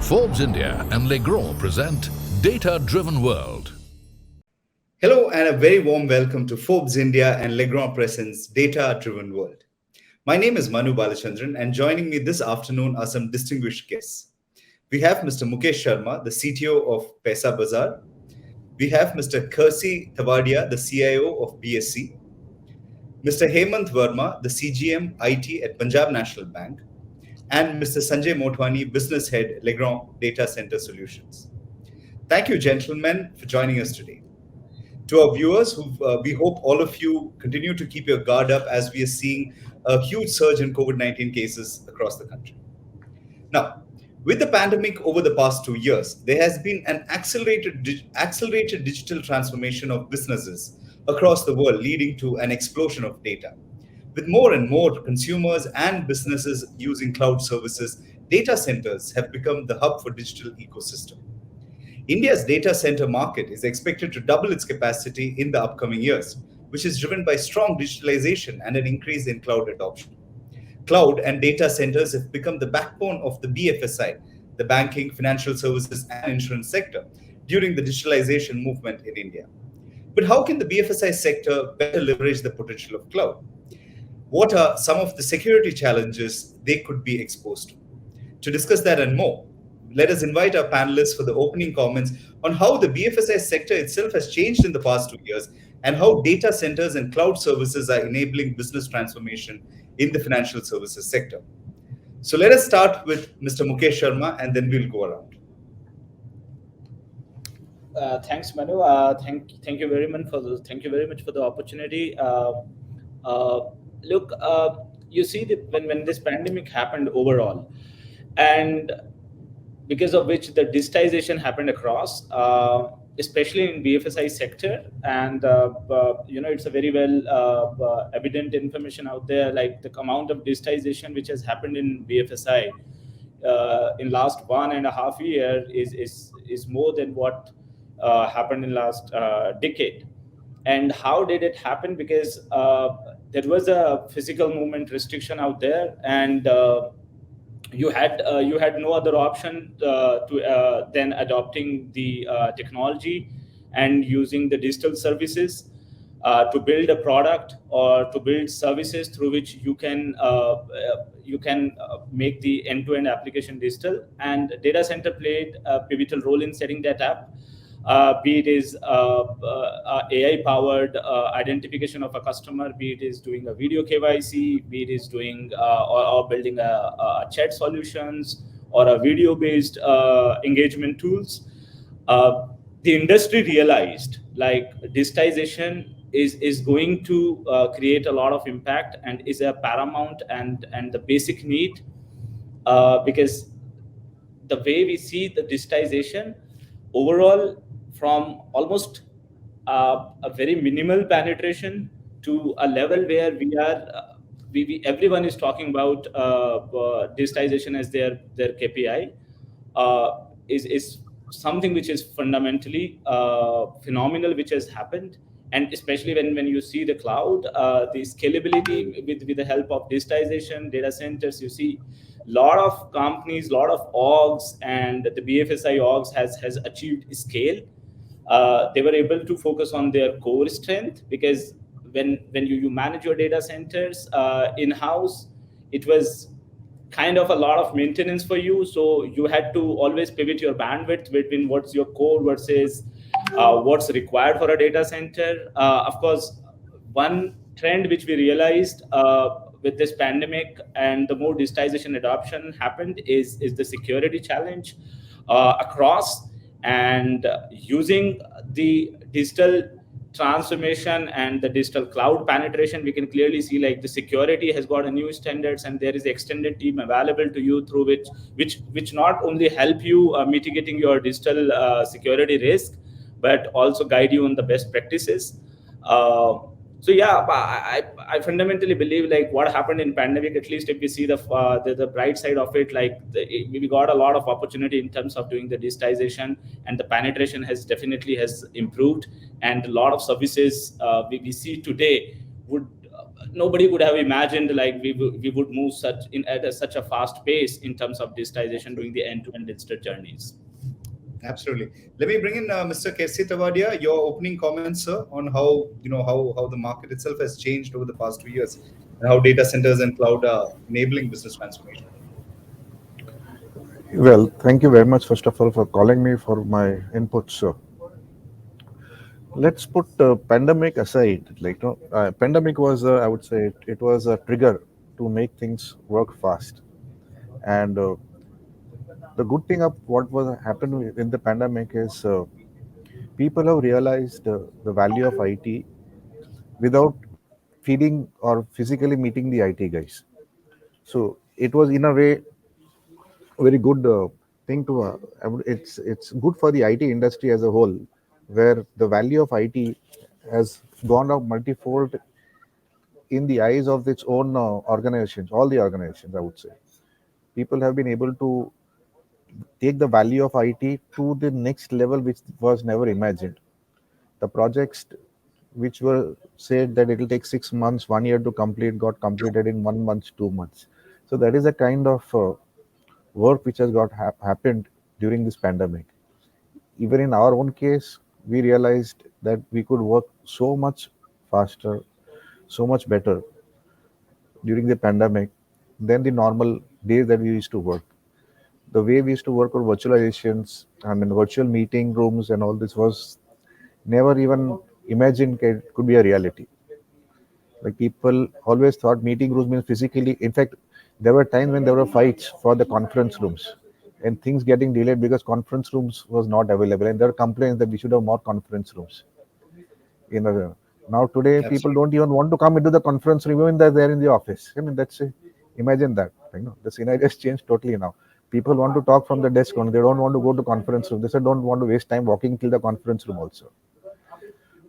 Forbes India and Legrand present Data-Driven World. Hello and a very warm welcome to Forbes India and Legrand Presents Data-Driven World. My name is Manu Balachandran and joining me this afternoon are some distinguished guests. We have Mr. Mukesh Sharma, the CTO of Paisa Bazaar. We have Mr. Kersi Tavadia, the CIO of BSC. Mr. Hemant Verma, the CGM IT at Punjab National Bank. And Mr. Sanjay Motwani, Business Head, Legrand Data Center Solutions. Thank you, gentlemen, for joining us today. To our viewers, we hope all of you continue to keep your guard up as we are seeing a huge surge in COVID-19 cases across the country. Now, with the pandemic over the past 2 years, there has been an accelerated digital transformation of businesses across the world, leading to an explosion of data. With more and more consumers and businesses using cloud services, data centers have become the hub for digital ecosystem. India's data center market is expected to double its capacity in the upcoming years, which is driven by strong digitalization and an increase in cloud adoption. Cloud and data centers have become the backbone of the BFSI, the banking, financial services, and insurance sector, during the digitalization movement in India. But how can the BFSI sector better leverage the potential of cloud? What are some of the security challenges they could be exposed to? To discuss that and more, let us invite our panelists for the opening comments on how the BFSI sector itself has changed in the past 2 years and how data centers and cloud services are enabling business transformation in the financial services sector. So let us start with Mr. Mukesh Sharma and then we'll go around. Thanks, Manu. Thank you very much for the opportunity. Look, you see, when this pandemic happened overall, and because of which the digitization happened across, especially in BFSI sector, and it's a very well evident information out there, like the amount of digitization which has happened in BFSI in last 1.5 years is more than what happened in last decade. And how did it happen? Because there was a physical movement restriction out there, and you had no other option than adopting the technology and using the digital services to build a product or to build services through which you can make the end-to-end application digital. And data center played a pivotal role in setting that up. Be it is AI-powered identification of a customer, be it is doing a video KYC, be it is doing or building a chat solutions or a video-based engagement tools. The industry realized like digitization is going to create a lot of impact and is a paramount and the basic need, because the way we see the digitization overall, from almost a very minimal penetration to a level where everyone is talking about digitization as their KPI, is something which is fundamentally phenomenal, which has happened. And especially when you see the cloud, the scalability with the help of digitization, data centers, you see lot of companies, lot of orgs, and the BFSI orgs has achieved scale. They were able to focus on their core strength, because when you manage your data centers in-house, it was kind of a lot of maintenance for you. So you had to always pivot your bandwidth between what's your core versus what's required for a data center. Of course, one trend which we realized with this pandemic and the more digitization adoption happened is the security challenge across. And using the digital transformation and the digital cloud penetration, we can clearly see like the security has got a new standards, and there is extended team available to you through which not only help you mitigating your digital security risk, but also guide you on the best practices. So yeah, I fundamentally believe like what happened in pandemic, at least if we see the bright side of it, like we got a lot of opportunity in terms of doing the digitization, and the penetration has definitely improved, and a lot of services we see today would nobody could have imagined like we would move such a fast pace in terms of digitization, doing the end-to-end digital journeys. Absolutely. Let me bring in Mr. Kessi Tavadia. Your opening comments, sir, on how how the market itself has changed over the past 2 years, and how data centers and cloud are enabling business transformation. Well, thank you very much, first of all, for calling me for my input, sir. Let's put pandemic aside. Pandemic was, I would say, it was a trigger to make things work fast. And the good thing of what was happened in the pandemic is people have realized the value of IT without feeding or physically meeting the IT guys. So it was in a way very good thing to. It's good for the IT industry as a whole, where the value of IT has gone up multifold in the eyes of its own organizations, all the organizations. I would say people have been able to take the value of IT to the next level, which was never imagined. The projects which were said that it will take 6 months, 1 year to complete, got completed in 1 month, 2 months. So that is a kind of work which has happened during this pandemic. Even in our own case, we realized that we could work so much faster, so much better during the pandemic than the normal days that we used to work. The way we used to work on virtualizations, I mean, virtual meeting rooms and all this was never even imagined it could be a reality. Like people always thought meeting rooms means physically. In fact, there were times when there were fights for the conference rooms and things getting delayed because conference rooms was not available. And there were complaints that we should have more conference rooms. Now today people Absolutely. don't even want to come into the conference room even though they're in the office. I mean, imagine that. The scenario has changed totally now. People want to talk from the desk only. They don't want to go to conference room. They say don't want to waste time walking till the conference room also.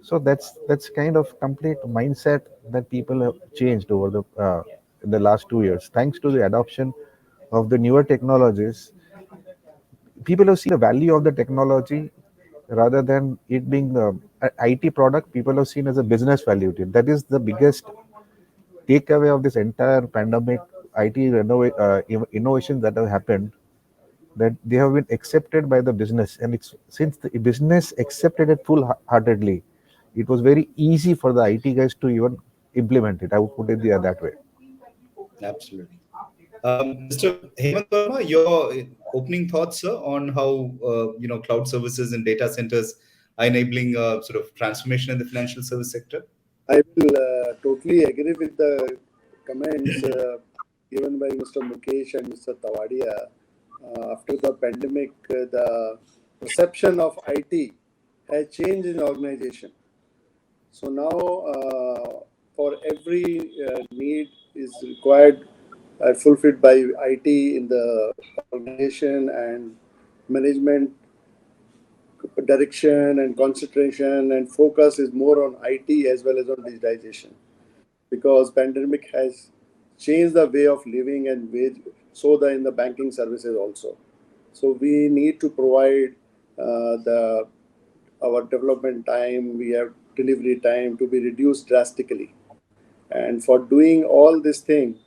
So that's kind of complete mindset that people have changed over the in the last 2 years, thanks to the adoption of the newer technologies. People have seen the value of the technology rather than it being an IT product. People have seen as a business value to it. That is the biggest takeaway of this entire pandemic. Innovations that have happened, that they have been accepted by the business, and it's since the business accepted it full heartedly, it was very easy for the IT guys to even implement it. I would put it that way. Absolutely. Mr. Hemant Verma, your opening thoughts, sir, on how cloud services and data centers are enabling sort of transformation in the financial service sector. I will totally agree with the comments given by Mr. Mukesh and Mr. Tawadia. After the pandemic, the perception of IT has changed in organization. So now, for every need is required fulfilled by IT in the organization, and management direction and concentration and focus is more on IT as well as on digitization, because pandemic has changed the way of living and so the in the banking services also. So we need to provide the our development time, we have delivery time to be reduced drastically. And for doing all this thing,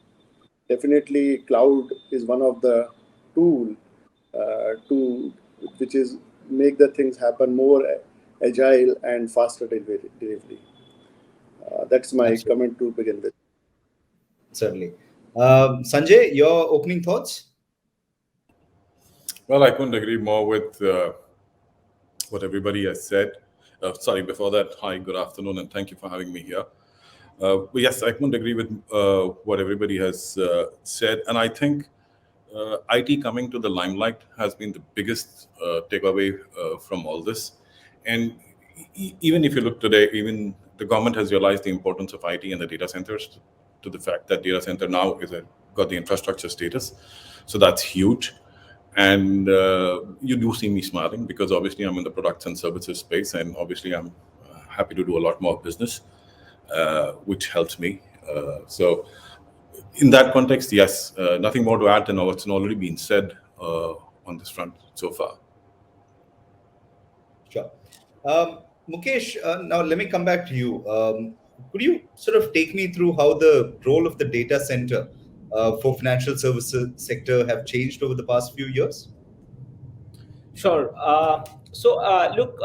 definitely cloud is one of the tool to which is make the things happen more agile and faster delivery. That's my Absolutely. comment to begin with. Certainly. Sanjay, your opening thoughts? Well, I couldn't agree more with what everybody has said. Sorry, before that, hi, good afternoon, and thank you for having me here. But yes, I couldn't agree with what everybody has said. And I think IT coming to the limelight has been the biggest takeaway from all this. And even if you look today, even the government has realized the importance of IT and the data centers, to the fact that data center now got the infrastructure status. So that's huge. And you do see me smiling because obviously I'm in the products and services space, and obviously I'm happy to do a lot more business, which helps me. So in that context, yes, nothing more to add than what's already been said on this front so far. Sure. Mukesh, now let me come back to you. Could you sort of take me through how the role of the data center for financial services sector have changed over the past few years? Sure. Look,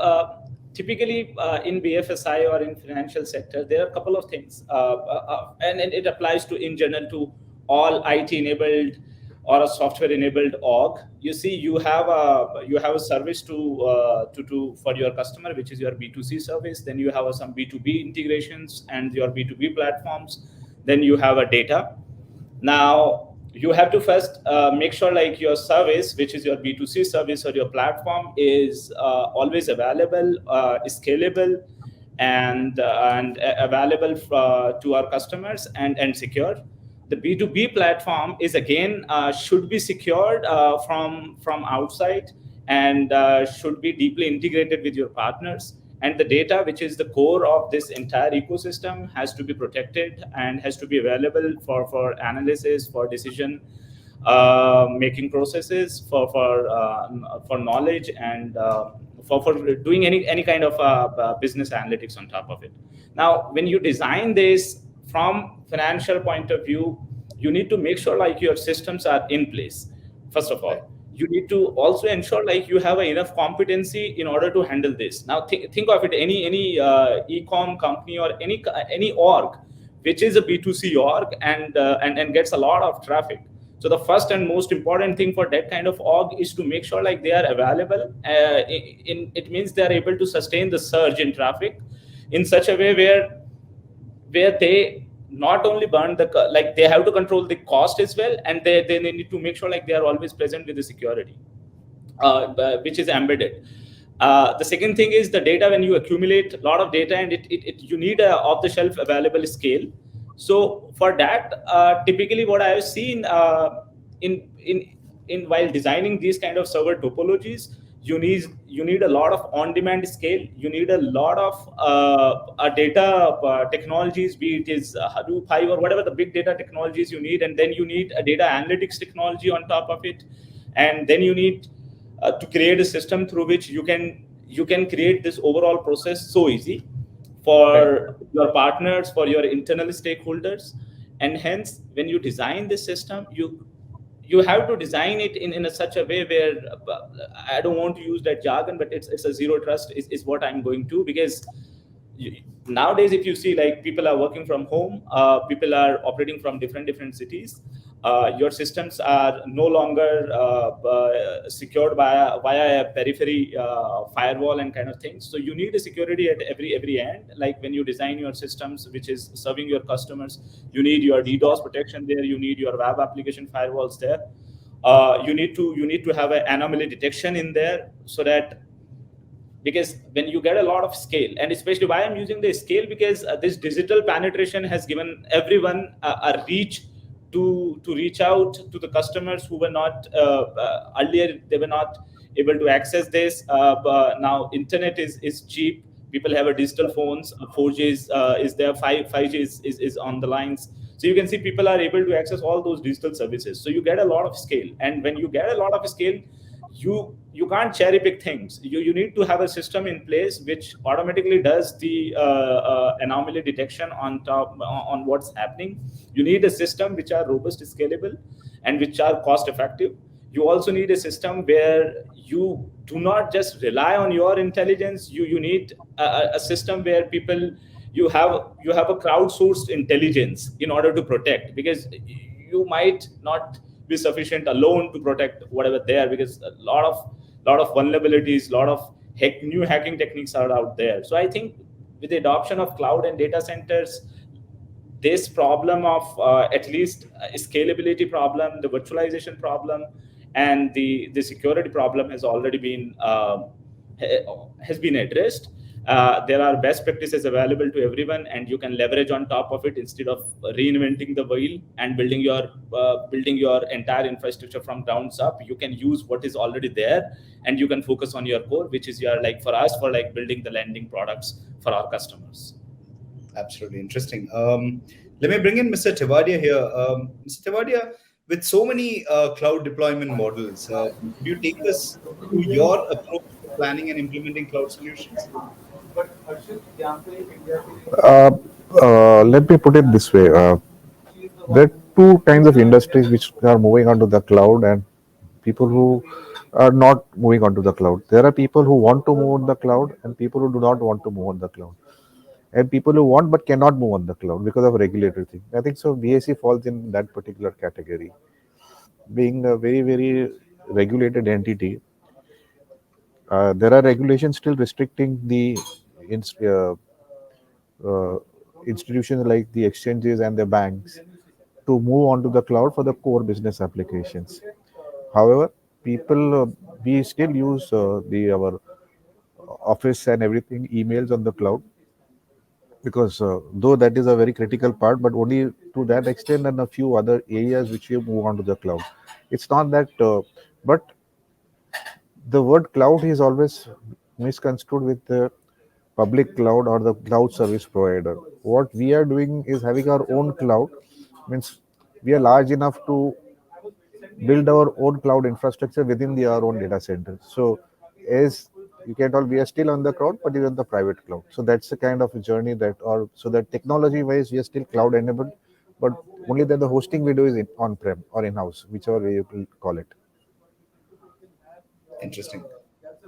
typically in BFSI or in financial sector, there are a couple of things, and it applies to in general to all IT enabled or a software enabled org. You see, you have a service to for your customer, which is your B2C service. Then you have some B2B integrations and your B2B platforms. Then you have a data. Now you have to first make sure like your service, which is your B2C service or your platform, is always available, scalable, and available to our customers and secure. The B2B platform is again should be secured from outside, and should be deeply integrated with your partners. And the data, which is the core of this entire ecosystem, has to be protected and has to be available for analysis, for decision making processes, for knowledge, and for doing any kind of business analytics on top of it. Now, when you design this from financial point of view, you need to make sure like your systems are in place. First of all, you need to also ensure like you have enough competency in order to handle this. Now think of it, any e-com company or any org which is a B2C org and gets a lot of traffic. So the first and most important thing for that kind of org is to make sure like they are available. It means they are able to sustain the surge in traffic in such a way where they not only burn like they have to control the cost as well, and they need to make sure like they are always present with the security, which is embedded. The second thing is the data. When you accumulate a lot of data, and you need a off-the-shelf available scale. So for that, typically what I have seen in while designing these kind of server topologies, you need a lot of on-demand scale. You need a lot of data technologies, be it is Hadoop, Hive, or whatever the big data technologies you need, and then you need a data analytics technology on top of it, and then you need to create a system through which you can create this overall process so easy for your partners, for your internal stakeholders. And hence, when you design this system, you have to design it in a such a way where I don't want to use that jargon, but it's a zero trust is what I'm going to, because nowadays if you see like people are working from home, people are operating from different cities. Your systems are no longer secured via a periphery firewall and kind of things. So you need a security at every end. Like when you design your systems, which is serving your customers, you need your DDoS protection there. You need your web application firewalls there. You need to have an anomaly detection in there, so that, because when you get a lot of scale, and especially why I'm using the scale, because this digital penetration has given everyone a reach to reach out to the customers who were not earlier, they were not able to access this. But now internet is cheap. People have a digital phones. 4G is there. 5G is on the lines. So you can see people are able to access all those digital services. So you get a lot of scale, and when you get a lot of scale, you can't cherry pick things. You need to have a system in place which automatically does the anomaly detection on what's happening. You need a system which are robust, scalable, and which are cost effective. You also need a system where you do not just rely on your intelligence. You need a system where people, you have a crowdsourced intelligence in order to protect, because you might not be sufficient alone to protect whatever there, because a lot of vulnerabilities, lot of new hacking techniques are out there. So I think with the adoption of cloud and data centers, this problem of at least scalability problem, the virtualization problem, and the security problem has been addressed. There are best practices available to everyone, and you can leverage on top of it instead of reinventing the wheel and building your entire infrastructure from ground up. You can use what is already there, and you can focus on your core, which is your, like for us, for like building the lending products for our customers. Absolutely interesting. Let me bring in Mr. Tewadia here. Mr. Tewadia, with so many cloud deployment models, could you take us through your approach to planning and implementing cloud solutions? Let me put it this way. There are two kinds of industries which are moving onto the cloud and people who are not moving onto the cloud. There are people who want to move on the cloud and people who do not want to move on the cloud. And people who want but cannot move on the cloud because of regulatory thing. I think so. BSE falls in that particular category. Being a very, very regulated entity, there are regulations still restricting the inst- uh, uh, institutions like the exchanges and the banks to move onto the cloud for the core business applications. However, people we still use the our office and everything emails on the cloud because though that is a very critical part, but only to that extent and a few other areas which you move onto the cloud. It's not that, but the word cloud is always misconstrued with the public cloud or the cloud service provider. What we are doing is having our own cloud, means we are large enough to build our own cloud infrastructure within our own data center. So, as you can tell, we are still on the cloud, but it's on the private cloud. So that's the kind of a journey that, or so that technology-wise, we are still cloud enabled, but only that the hosting we do is on-prem or in-house, whichever way you will call it. Interesting.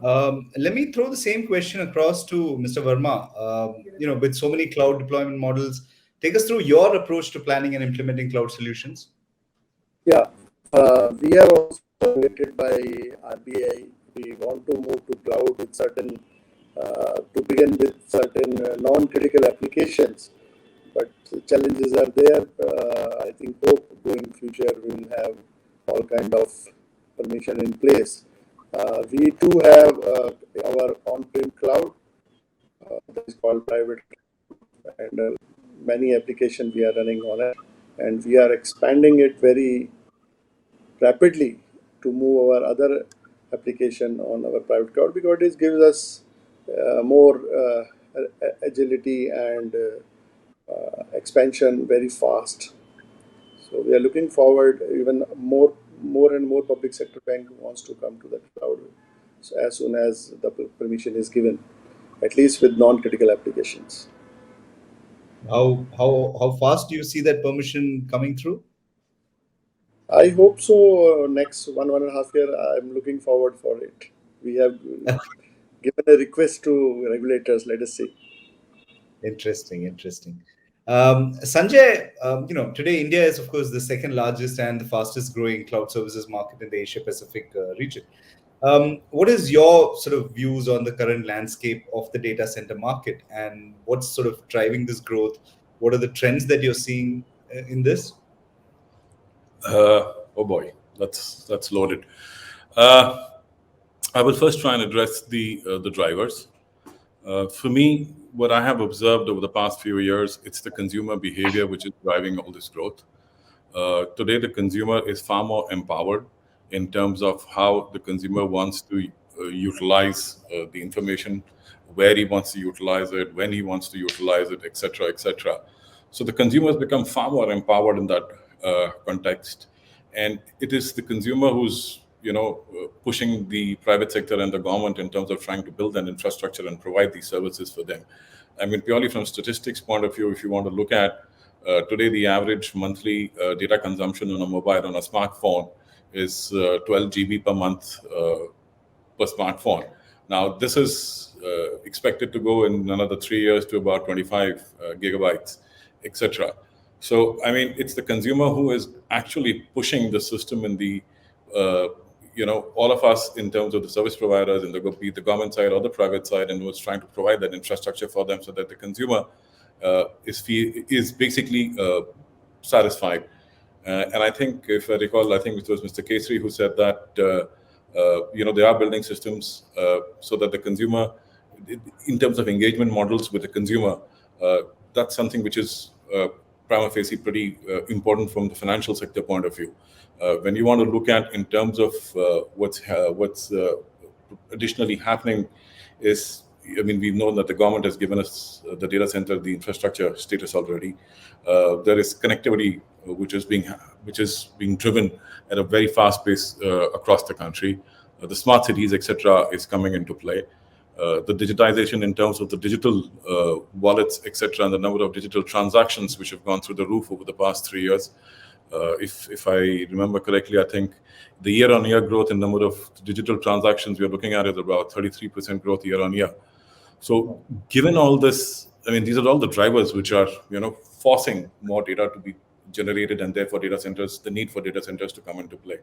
Let me throw the same question across to Mr. Verma. With so many cloud deployment models, take us through your approach to planning and implementing cloud solutions. Yeah, we are also regulated by RBI. We want to move to cloud with certain, to begin with certain non-critical applications, but the challenges are there. I think hope going future will have all kind of permission in place. We do have our on-prem cloud that is called private, and many applications we are running on it, and we are expanding it very rapidly to move our other application on our private cloud because it gives us more agility and expansion very fast. So we are looking forward. Even more and more public sector bank wants to come to the cloud, so as soon as the permission is given, at least with non-critical applications. How fast do you see that permission coming through? I hope so. Next 1.5 year, I'm looking forward for it. We have given a request to regulators. Let us see. Interesting. Sanjay, today India is, of course, the second largest and the fastest growing cloud services market in the Asia Pacific region. What is your sort of views on the current landscape of the data center market and what's sort of driving this growth? What are the trends that you're seeing in this? Oh boy, that's loaded. Uh, I will first try and address the drivers. For me, what I have observed over the past few years, it's the consumer behavior which is driving all this growth. Today, the consumer is far more empowered in terms of how the consumer wants to utilize the information, where he wants to utilize it, when he wants to utilize it, etc., etc. So the consumer has become far more empowered in that context, and it is the consumer who's pushing the private sector and the government in terms of trying to build an infrastructure and provide these services for them. I mean, purely from statistics point of view, if you want to look at today, the average monthly data consumption on a mobile, on a smartphone, is 12 GB per month per smartphone. Now, this is expected to go in another 3 years to about 25 gigabytes, etc. So, I mean, it's the consumer who is actually pushing the system in the, all of us in terms of the service providers and be it the government side or the private side, and was trying to provide that infrastructure for them so that the consumer is basically satisfied. And I think, if I recall, I think it was Mr. Kesri who said that they are building systems so that the consumer, in terms of engagement models with the consumer, that's something which is prima facie pretty important from the financial sector point of view. When you want to look at in terms of what's additionally happening is, I mean, we've known that the government has given us the data center, the infrastructure status already. There is connectivity which is being driven at a very fast pace across the country. The smart cities, etc., is coming into play. the digitization in terms of the digital wallets, etc., and the number of digital transactions which have gone through the roof over the past 3 years. If I remember correctly, I think the year-on-year growth in number of digital transactions we are looking at is about 33% growth year-on-year. So given all this, I mean, these are all the drivers which are, forcing more data to be generated, and therefore the need for data centers to come into play.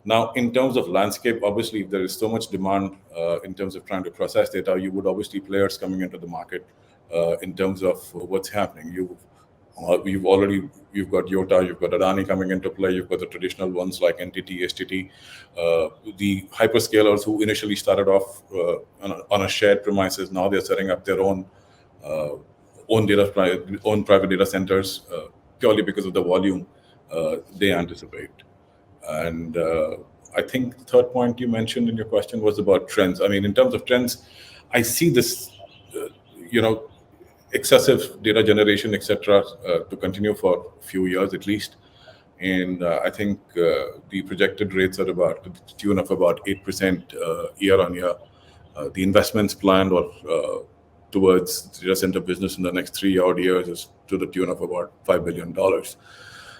Now, in terms of landscape, obviously, if there is so much demand in terms of trying to process data, you would obviously players coming into the market in terms of what's happening. You've got Yota, you've got Adani coming into play, you've got the traditional ones like NTT, STT, the hyperscalers who initially started off on a shared premises. Now they're setting up their own private data centers purely because of the volume they anticipate. And I think the third point you mentioned in your question was about trends. I mean, in terms of trends, I see this, excessive data generation, etc., to continue for a few years at least. And I think the projected rates are about to the tune of about 8% year on year. The investments planned or towards the data center business in the next 3 odd years is to the tune of about $5 billion.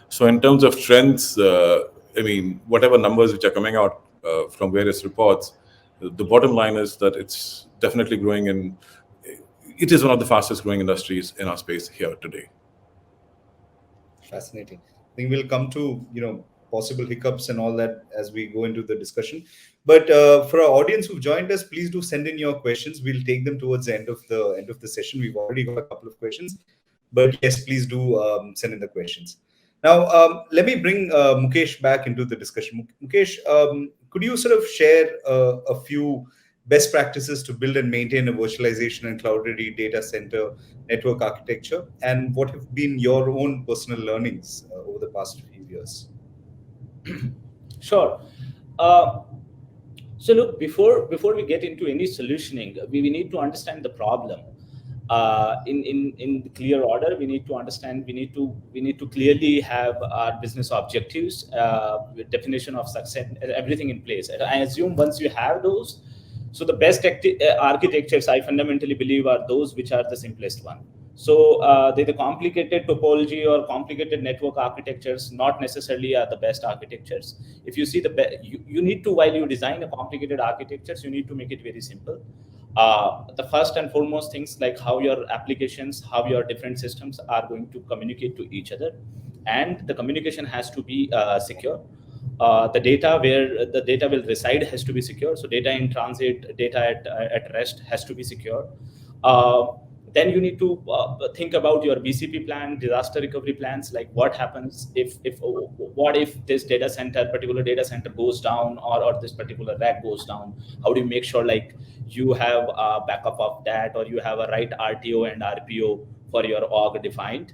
So in terms of trends, I mean, whatever numbers which are coming out from various reports, the bottom line is that it's definitely growing, and it is one of the fastest growing industries in our space here today. Fascinating. I think we'll come to possible hiccups and all that as we go into the discussion. But for our audience who've joined us, please do send in your questions. We'll take them towards the end of the session. We've already got a couple of questions, but yes, please do send in the questions. Now, let me bring Mukesh back into the discussion. Mukesh, could you sort of share a few best practices to build and maintain a virtualization and cloud-ready data center network architecture, and what have been your own personal learnings over the past few years? Sure. So look, before we get into any solutioning, we need to understand the problem. In clear order, we need to understand. We need to clearly have our business objectives, with definition of success, everything in place. I assume once you have those, so the best architectures, I fundamentally believe, are those which are the simplest one. So the complicated topology or complicated network architectures not necessarily are the best architectures. If you see you need to, while you design a complicated architectures, you need to make it very simple. The first and foremost things like how your applications, how your different systems are going to communicate to each other, and the communication has to be secure. The data where the data will reside has to be secure. So data in transit, data at rest has to be secure. Then you need to think about your BCP plan, disaster recovery plans, like what happens if this particular data center goes down, or this particular rack goes down. How do you make sure like you have a backup of that, or you have a right RTO and RPO for your org defined?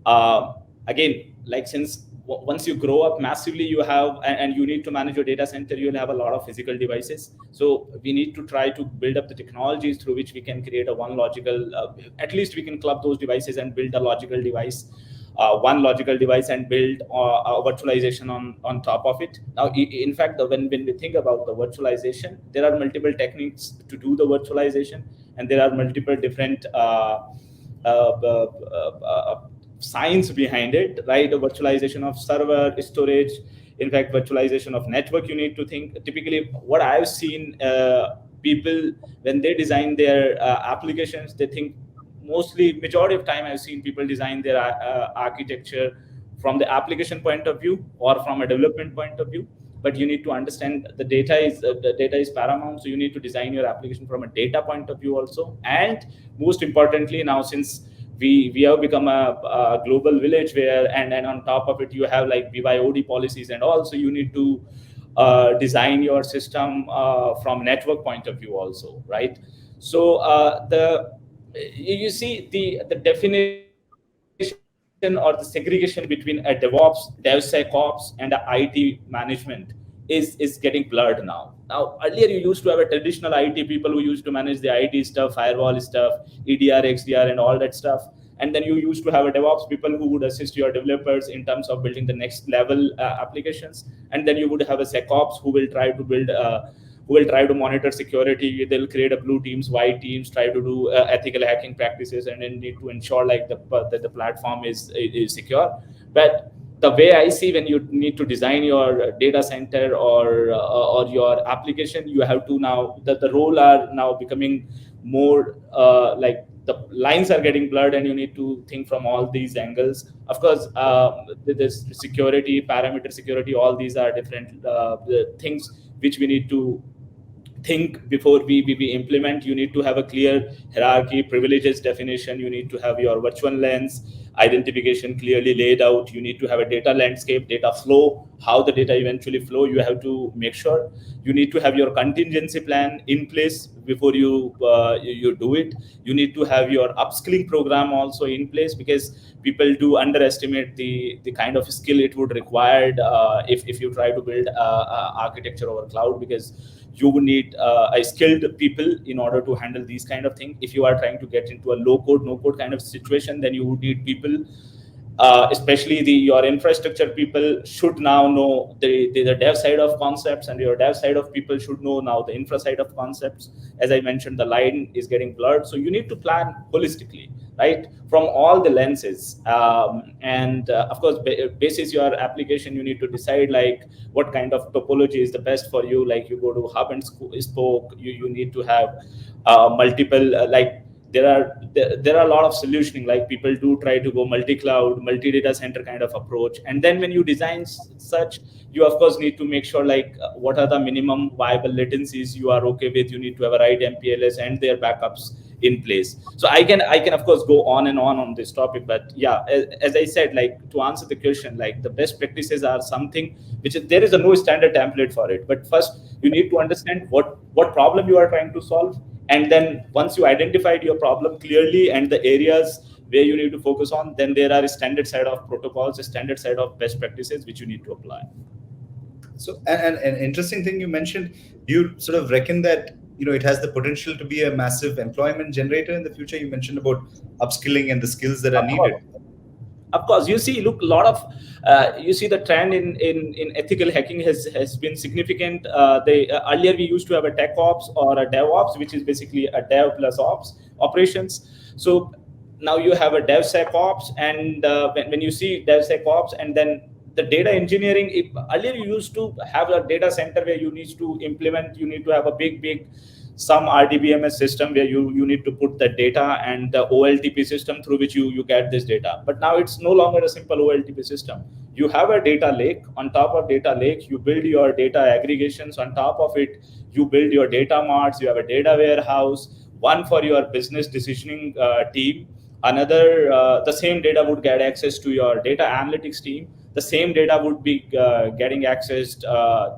Again, like since once you grow up massively, you have, and you need to manage your data center, you'll have a lot of physical devices. So we need to try to build up the technologies through which we can create one logical, at least we can club those devices and build a logical device, one logical device, and build a virtualization on top of it. Now, in fact, when we think about the virtualization, there are multiple techniques to do the virtualization, and there are multiple different science behind it, right? The virtualization of server, storage, in fact, virtualization of network. You need to think. Typically, what I've seen people when they design their applications, they think majority of time I've seen people design their architecture from the application point of view or from a development point of view. But you need to understand the data is paramount. So you need to design your application from a data point of view also. And most importantly, now since we have become a global village where, and on top of it, you have like BYOD policies and all. So you need to design your system from network point of view also, right? So you see the definition or the segregation between a DevOps, DevSecOps, and a IT management is getting blurred now. Now, earlier you used to have a traditional IT people who used to manage the IT stuff, firewall stuff, EDR, XDR, and all that stuff. And then you used to have a DevOps people who would assist your developers in terms of building the next level applications. And then you would have a SecOps who will try to build who will try to monitor security. They'll create a blue teams, white teams, try to do ethical hacking practices, and then need to ensure like that the platform is secure. But the way I see, when you need to design your data center or your application, you have to now that the role are now becoming more like the lines are getting blurred, and you need to think from all these angles. Of course, this security, parameter security, all these are different the things which we need to think before we implement. You need to have a clear hierarchy, privileges definition. You need to have your virtual lens identification clearly laid out. You need to have a data landscape, data flow, how the data eventually flow. You have to make sure. You need to have your contingency plan in place before you do it. You need to have your upskilling program also in place, because people do underestimate the kind of skill it would require if you try to build architecture over cloud, because you would need a skilled people in order to handle these kind of things. If you are trying to get into a low code, no code kind of situation, then you would need people, especially your infrastructure people should now know the dev side of concepts, and your dev side of people should know now the infra side of concepts. As I mentioned, the line is getting blurred, so you need to plan holistically, right, from all the lenses. And of course, basis your application, you need to decide like what kind of topology is the best for you. Like you go to hub and spoke, you need to have multiple like there are a lot of solutioning, like people do try to go multi-cloud, multi-data center kind of approach. And then when you design such, you of course need to make sure like what are the minimum viable latencies you are okay with. You need to have a right MPLS and their backups in place. So I can of course go on and on this topic, but yeah, as I said, like to answer the question, like the best practices are something which is, there is a no standard template for it. But first you need to understand what problem you are trying to solve, and then once you identified your problem clearly and the areas where you need to focus on, then there are a standard set of protocols, a standard set of best practices which you need to apply. So, and an interesting thing you mentioned, you sort of reckon that it has the potential to be a massive employment generator in the future. You mentioned about upskilling and the skills that are needed. Of course, you see, look, a lot of you see the trend in ethical hacking has been significant. Earlier we used to have a tech ops or a DevOps, which is basically a dev plus ops operations. So now you have a DevSecOps, and when you see DevSecOps, and then the data engineering. Earlier you used to have a data center where you need to implement. You need to have a big some RDBMS system where you need to put the data, and the OLTP system through which you get this data. But now it's no longer a simple OLTP system. You have a data lake. On top of data lake, you build your data aggregations. On top of it, you build your data marts. You have a data warehouse, one for your business decisioning team. Another, the same data would get access to your data analytics team. The same data would be getting accessed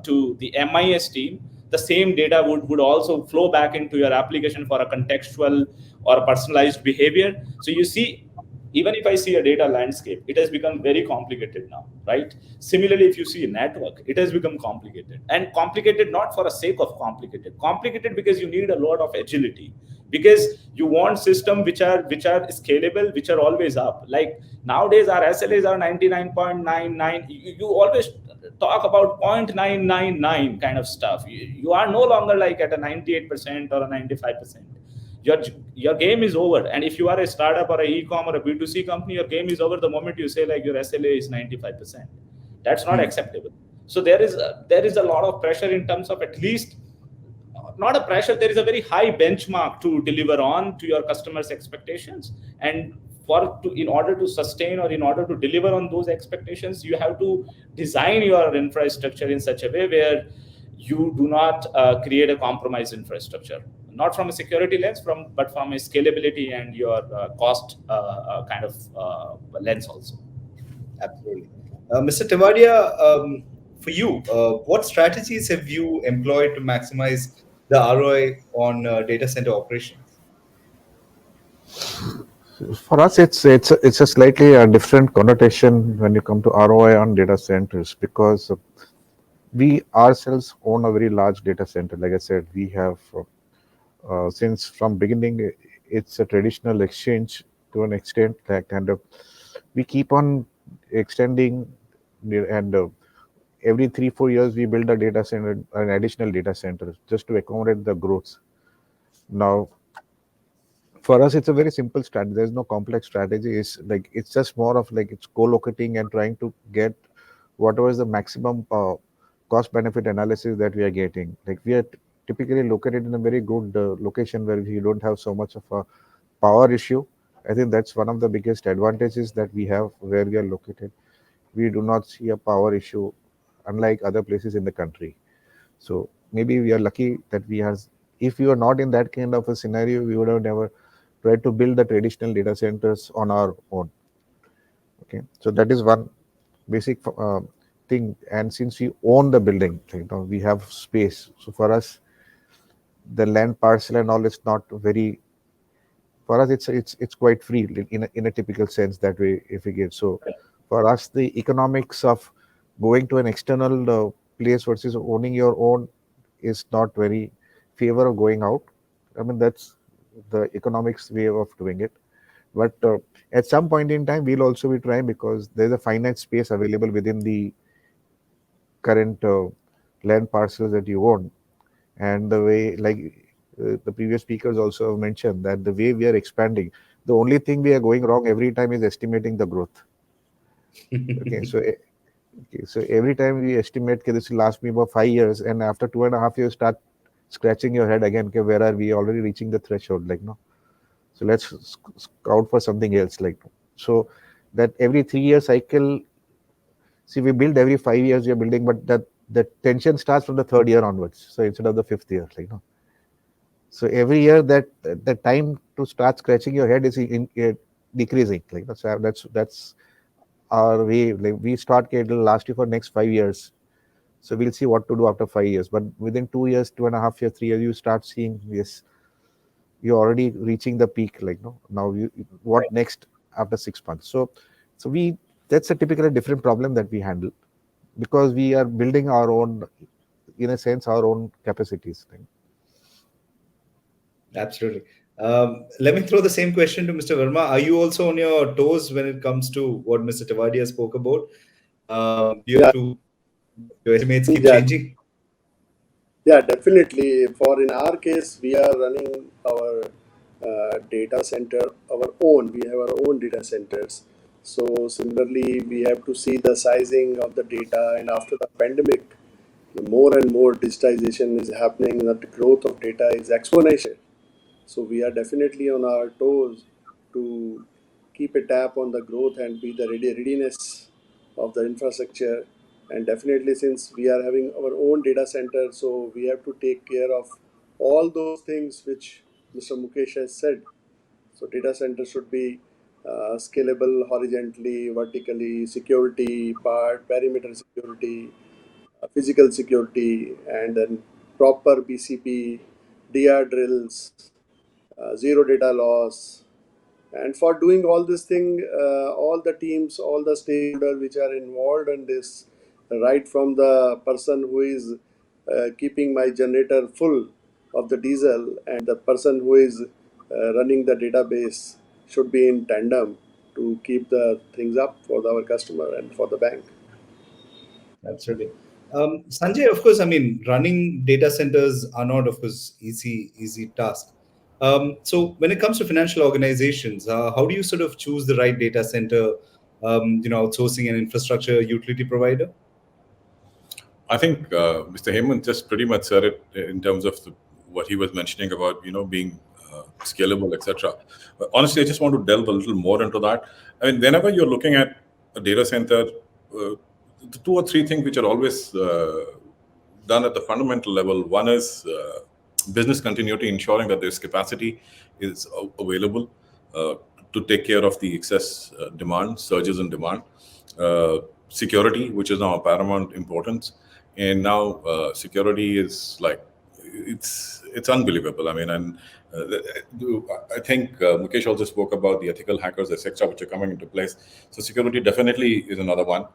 to the MIS team. The same data would also flow back into your application for a contextual or personalized behavior. So you see, even if I see a data landscape, it has become very complicated now, right? Similarly, if you see a network, it has become complicated, and complicated not for the sake of complicated because you need a lot of agility, because you want systems which are scalable, which are always up. Like nowadays our SLAs are 99.99. You always talk about 0.999 kind of stuff. You are no longer like at a 98% or a 95%. Your game is over. And if you are a startup or a e-com or a B2C company, your game is over the moment you say like your SLA is 95%. That's not acceptable. So there is a lot of pressure in terms of, at least not a pressure, there is a very high benchmark to deliver on to your customers' expectations. And in order to sustain or in order to deliver on those expectations, you have to design your infrastructure in such a way where you do not create a compromised infrastructure, not from a security lens, but from a scalability and your cost kind of lens also. Absolutely. Mr. Tewadia, for you, what strategies have you employed to maximize the ROI on data center operations? For us, it's a slightly different connotation when you come to ROI on data centers, because we ourselves own a very large data center. Like I said, we have since from beginning, it's a traditional exchange to an extent, like, and we keep on extending, and every 3-4 years we build a data center, an additional data center, just to accommodate the growth. Now, for us, it's a very simple strategy. There's no complex strategy. It's just more of like it's co-locating and trying to get whatever is the maximum cost benefit analysis that we are getting. Like we are typically located in a very good location where we don't have so much of a power issue. I think that's one of the biggest advantages that we have where we are located. We do not see a power issue, unlike other places in the country. So maybe we are lucky that we have. If we were not in that kind of a scenario, we would have never tried to build the traditional data centers on our own. Okay, so that is one basic thing. And since we own the building, we have space. So for us, the land parcel and all is not very. For us, it's quite free in a typical sense that way. If we get so, for us, the economics of going to an external place versus owning your own is not very favor of going out. I mean, that's the economics way of doing it. But at some point in time, we'll also be trying, because there's a finite space available within the current land parcels that you own. And the way, like the previous speakers also have mentioned, that the way we are expanding, the only thing we are going wrong every time is estimating the growth. Okay, so every time we estimate, okay, this will last me about 5 years, and after 2.5 years, start scratching your head again. Okay, where are we already reaching the threshold? Like no, so let's scout for something else. Like so, that every 3 year cycle. See, we build every 5 years. We are building, but that the tension starts from the third year onwards. So instead of the fifth year, like no. So every year that the time to start scratching your head is decreasing. Like so that's our way. Like we start, okay, it'll last you for next 5 years. So we'll see what to do after 5 years. But within 2 years, 2.5 years, 3 years, you start seeing, yes, you're already reaching the peak. Like no, now what next after 6 months? So we that's a typically different problem that we handle, because we are building our own, in a sense, our own capacities. Absolutely. Let me throw the same question to Mr. Verma. Are you also on your toes when it comes to what Mr. Tavadia spoke about? Do you have to, your estimates keep Yeah, changing? yeah, definitely. For in our case, we are running our data center, our own. We have our own data centers. So similarly, we have to see the sizing of the data. And after the pandemic, more and more digitization is happening. That the growth of data is exponential. So we are definitely on our toes to keep a tap on the growth and be the readiness of the infrastructure. And definitely, since we are having our own data center, so we have to take care of all those things which Mr. Mukesh has said. So data center should be scalable horizontally, vertically, security part, perimeter security, physical security, and then proper BCP, DR drills, zero data loss. And for doing all this thing, all the teams, all the stakeholders which are involved in this, right from the person who is keeping my generator full of the diesel and the person who is running the database, should be in tandem to keep the things up for our customer and for the bank. Absolutely. Sanjay, of course, I mean, running data centers are not, of course, easy task. So when it comes to financial organizations, how do you sort of choose the right data center, outsourcing an infrastructure utility provider? I think Mr. Hemant just pretty much said it in terms of what he was mentioning about being scalable, etc. Honestly, I just want to delve a little more into that. I mean, whenever you're looking at a data center, the two or three things which are always done at the fundamental level. One is business continuity, ensuring that there's capacity is available to take care of the excess demand, surges in demand. Security, which is now of paramount importance, and now security is like it's unbelievable. I mean, and I think Mukesh also spoke about the ethical hackers, etc., which are coming into place. So security definitely is another one.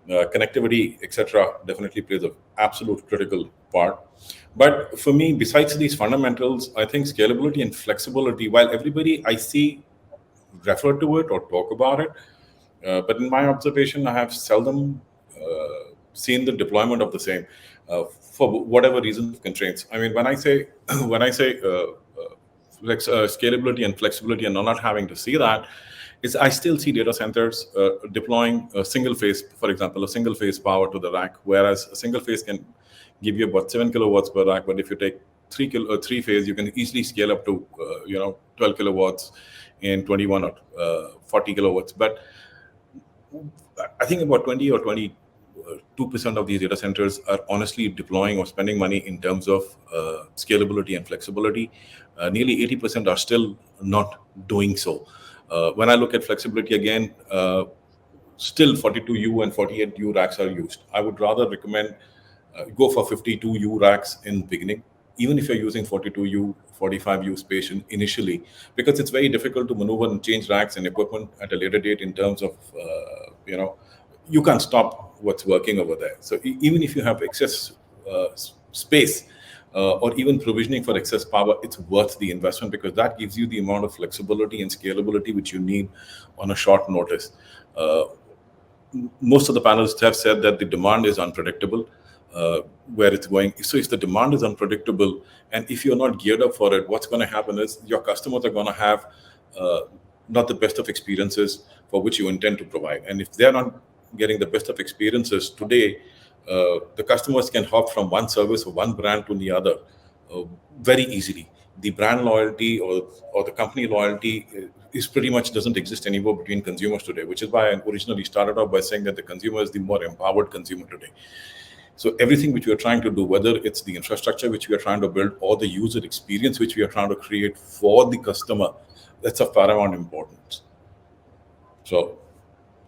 Connectivity, etc., definitely plays an absolute critical part. But for me, besides these fundamentals, I think scalability and flexibility, while everybody I see refer to it or talk about it, but in my observation, I have seldom seen the deployment of the same for whatever reasons of constraints. I mean, when I say when I say scalability and flexibility, and not having to see that, is I still see data centers deploying a single phase, for example, a single phase power to the rack, whereas a single phase can give you about 7 kilowatts per rack. But if you take three phase, you can easily scale up to 12 kilowatts in 21 or 40 kilowatts. But I think about 20 or 22% of these data centers are honestly deploying or spending money in terms of scalability and flexibility. Nearly 80% are still not doing so. When I look at flexibility again, still 42U and 48U racks are used. I would rather recommend go for 52U racks in beginning, even if you're using 42U, 45U space initially, because it's very difficult to maneuver and change racks and equipment at a later date in terms of, you can't stop what's working over there. So even if you have excess space or even provisioning for excess power, it's worth the investment, because that gives you the amount of flexibility and scalability which you need on a short notice. Most of the panelists have said that the demand is unpredictable. Where it's going. So if the demand is unpredictable, and if you're not geared up for it, what's going to happen is your customers are going to have not the best of experiences for which you intend to provide. And if they're not getting the best of experiences today, the customers can hop from one service or one brand to the other very easily. The brand loyalty or the company loyalty is pretty much doesn't exist anymore between consumers today, which is why I originally started off by saying that the consumer is the more empowered consumer today. So everything which we are trying to do, whether it's the infrastructure which we are trying to build or the user experience which we are trying to create for the customer, that's of paramount importance. So,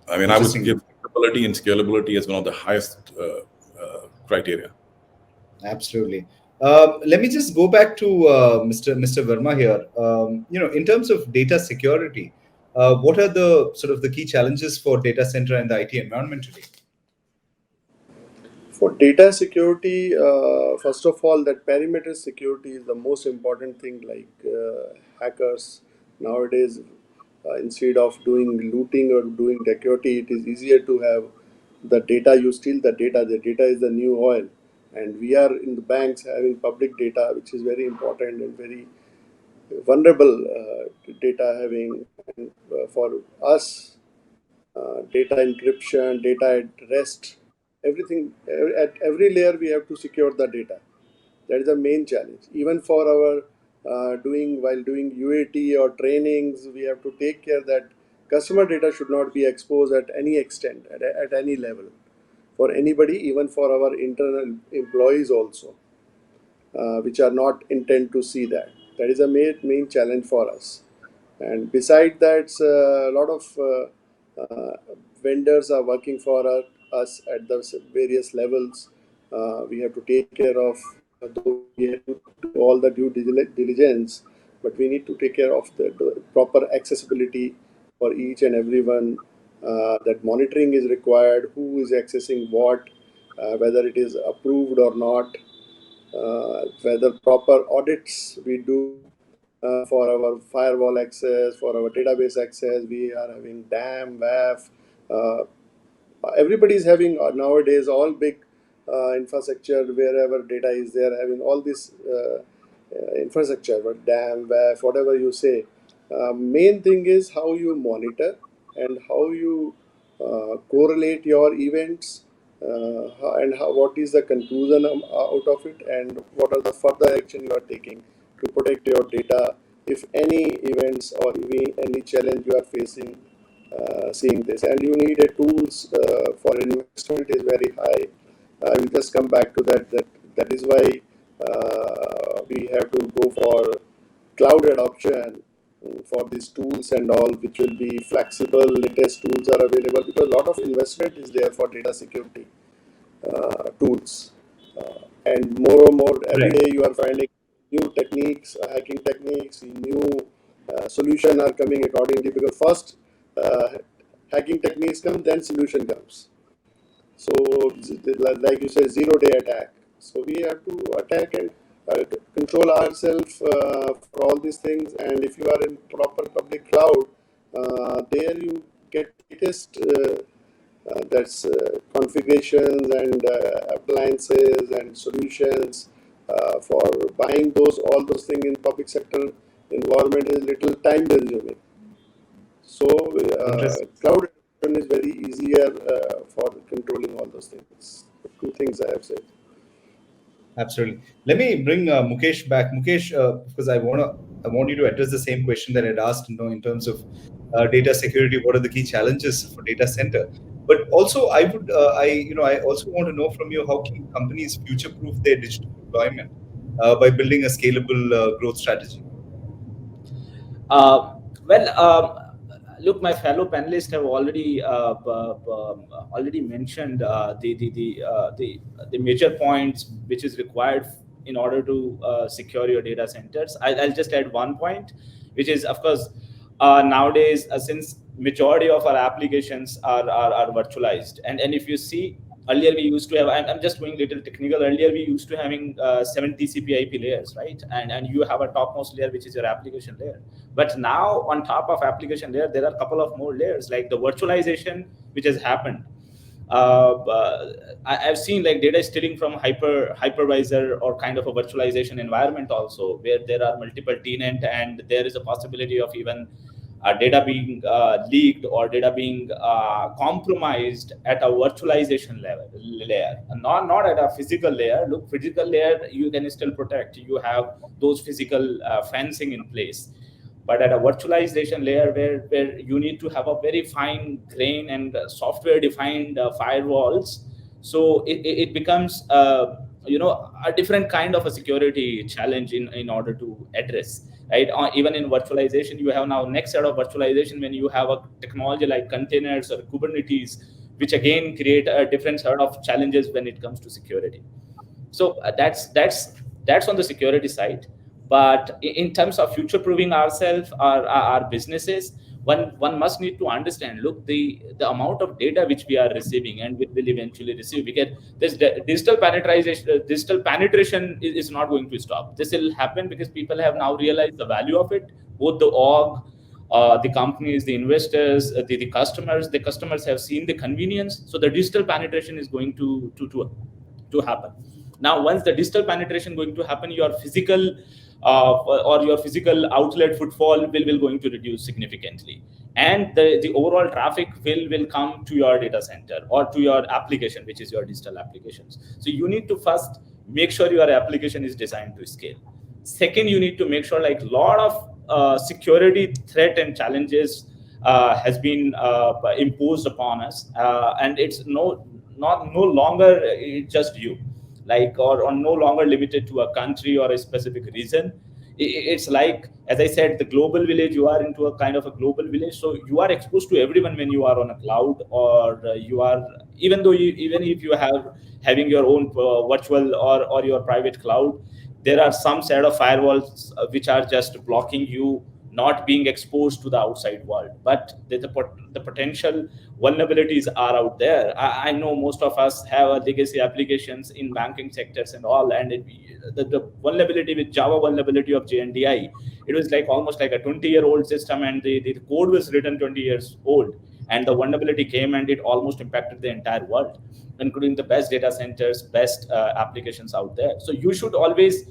I mean, I would give flexibility and scalability as one of the highest criteria. Absolutely. Let me just go back to Mr. Verma here. In terms of data security, what are the sort of the key challenges for data center and the IT environment today? For data security, first of all, that perimeter security is the most important thing. Like hackers nowadays, instead of doing looting or doing security, it is easier to have the data. You steal the data. The data is the new oil, and we are in the banks having public data, which is very important and very vulnerable data having. And, for us, data encryption, data at rest, everything at every layer we have to secure the data. That is the main challenge. Even for our while doing UAT or trainings, we have to take care that customer data should not be exposed at any extent, at any level, for anybody, even for our internal employees also, which are not intent to see that. That is a main challenge for us. And beside that, a lot of vendors are working for us at the various levels. We have to take care of, though we have to do all the due diligence, but we need to take care of the proper accessibility for each and everyone. That monitoring is required, who is accessing what, whether it is approved or not, whether proper audits we do for our firewall access, for our database access. We are having DAM, WAF. Everybody is having nowadays all big infrastructure, wherever data is there, having all this infrastructure, but DAM, WAF, whatever you say. Main thing is how you monitor and how you correlate your events, and what is the conclusion out of it, and what are the further action you are taking to protect your data if any events or any challenge you are facing seeing this. And you need a tools for investment is very high. I will just come back to that is why we have to go for cloud adoption for these tools and all, which will be flexible. Latest tools are available, because a lot of investment is there for data security tools, and more every day you are finding new techniques, hacking techniques, new solution are coming accordingly, because first hacking techniques come, then solution comes. So like you say, 0-day attack. So we have to attack and control ourselves for all these things. And if you are in proper public cloud, there you get latest that's configurations and appliances and solutions for buying all those things in public sector environment is little time consuming. So cloud adoption is very easier for controlling all those things. Two things I have said. Absolutely. Let me bring Mukesh back. Mukesh, because I want you to address the same question that I'd asked. In terms of data security, what are the key challenges for data center? But also, I also want to know from you how can companies future-proof their digital deployment by building a scalable growth strategy. Well, look, my fellow panelists have already mentioned the major points which is required in order to secure your data centers. I'll just add one point, which is, of course, nowadays, since majority of our applications are virtualized, and if you see, earlier we used to have, I'm just going a little technical, earlier we used to having 7 TCP IP layers, right? And you have a topmost layer, which is your application layer. But now on top of application layer, there are a couple of more layers, like the virtualization, which has happened. I've seen like data stealing from hypervisor or kind of a virtualization environment also, where there are multiple tenant, and there is a possibility of even data being leaked or data being compromised at a virtualization layer, and not at a physical layer. Look, physical layer you can still protect. You have those physical fencing in place. But at a virtualization layer, where you need to have a very fine grain and software defined firewalls, so it becomes a different kind of a security challenge in order to address, right? Even in virtualization, you have now next set of virtualization when you have a technology like containers or Kubernetes, which again create a different set of challenges when it comes to security. So that's on the security side. But in terms of future proving ourselves, our businesses, one must need to understand, look, the amount of data which we are receiving and we will eventually receive, because this digital penetration is not going to stop. This will happen because people have now realized the value of it, both the org, the companies, the investors, the customers. The customers have seen the convenience, so the digital penetration is going to happen. Now, once the digital penetration going to happen, your physical or your physical outlet footfall will going to reduce significantly, and the overall traffic will come to your data center or to your application, which is your digital applications. So you need to first make sure your application is designed to scale. Second, you need to make sure like a lot of security threat and challenges has been imposed upon us, and it's no longer just you, like, or no longer limited to a country or a specific region. It's like, as I said, the global village. You are into a kind of a global village, so you are exposed to everyone when you are on a cloud, or you are, even if you have having your own virtual or your private cloud, there are some set of firewalls which are just blocking you not being exposed to the outside world. But the potential vulnerabilities are out there. I know most of us have legacy applications in banking sectors and all, and the vulnerability with Java vulnerability of JNDI, it was like almost like a 20-year-old system, and the code was written 20 years old, and the vulnerability came and it almost impacted the entire world, including the best data centers, best applications out there. So you should always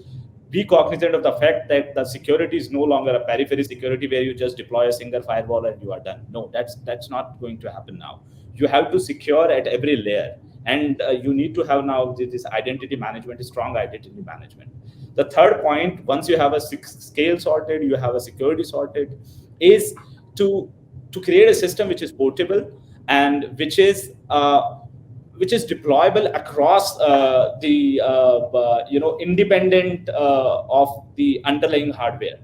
be cognizant of the fact that the security is no longer a periphery security where you just deploy a single firewall and you are done. No, that's not going to happen now. You have to secure at every layer, and you need to have now this identity management, strong identity management. The third point, once you have a scale sorted, you have a security sorted, is to create a system which is portable and which is deployable across the independent of the underlying hardware,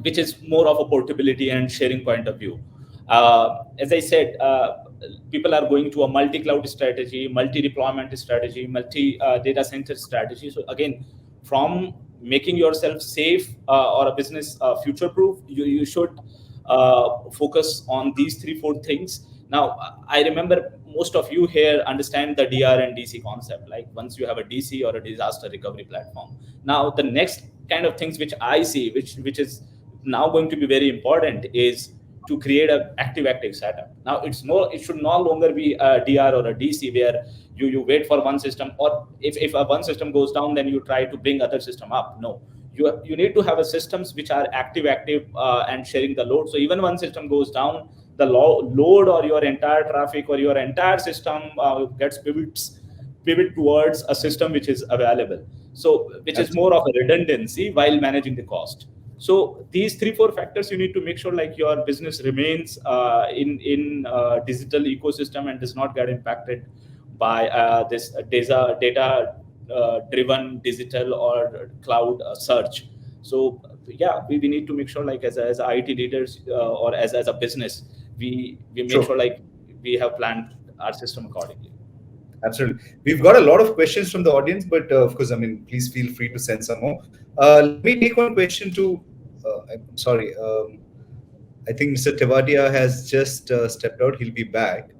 which is more of a portability and sharing point of view. As I said, people are going to a multi-cloud strategy, multi-deployment strategy, multi-data center strategy. So again, from making yourself safe or a business future-proof, you should focus on these 3-4 things. Now, I remember most of you here understand the DR and DC concept. Like, once you have a DC or a disaster recovery platform, now the next kind of things which I see, which is now going to be very important, is to create a active setup. Now it should no longer be a DR or a DC where you wait for one system, or if one system goes down, then you try to bring other system up. No, you need to have a systems which are active and sharing the load. So even one system goes down, the load or your entire traffic or your entire system gets pivot towards a system which is available. So which is more of a redundancy while managing the cost. So these 3-4 factors you need to make sure like your business remains in digital ecosystem and does not get impacted by this data driven digital or cloud search. So yeah, we need to make sure like as IT leaders or as a business, we make sure like we have planned our system accordingly. Absolutely. We've got a lot of questions from the audience, but of course, I mean, please feel free to send some more. Let me take one question to, I'm sorry, I think Mr. Tewadia has just stepped out. He'll be back.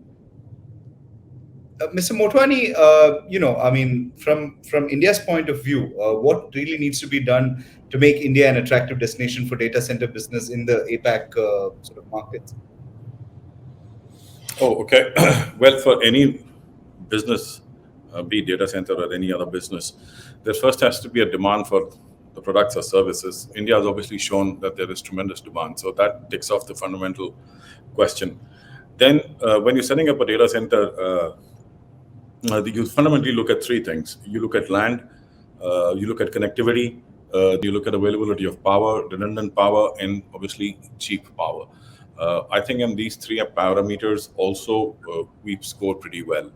Mr. Motwani, I mean, from India's point of view, what really needs to be done to make India an attractive destination for data center business in the APAC sort of markets? Oh, okay. Well, for any business, be it data center or any other business, there first has to be a demand for the products or services. India has obviously shown that there is tremendous demand. So that takes off the fundamental question. Then when you're setting up a data center, you fundamentally look at three things. You look at land, you look at connectivity, you look at availability of power, redundant power, and obviously cheap power. I think in these three parameters also we've scored pretty well.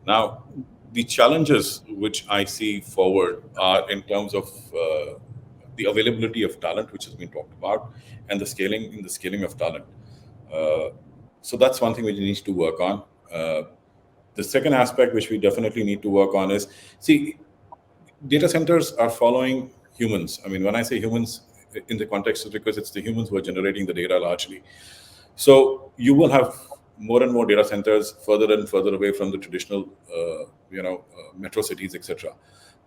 Now, the challenges which I see forward are in terms of the availability of talent, which has been talked about, and the scaling of talent. So that's one thing which needs to work on. The second aspect which we definitely need to work on is, see, data centers are following humans. I mean, when I say humans in the context of, because it's the humans who are generating the data largely. So you will have more and more data centers further and further away from the traditional, metro cities, etc.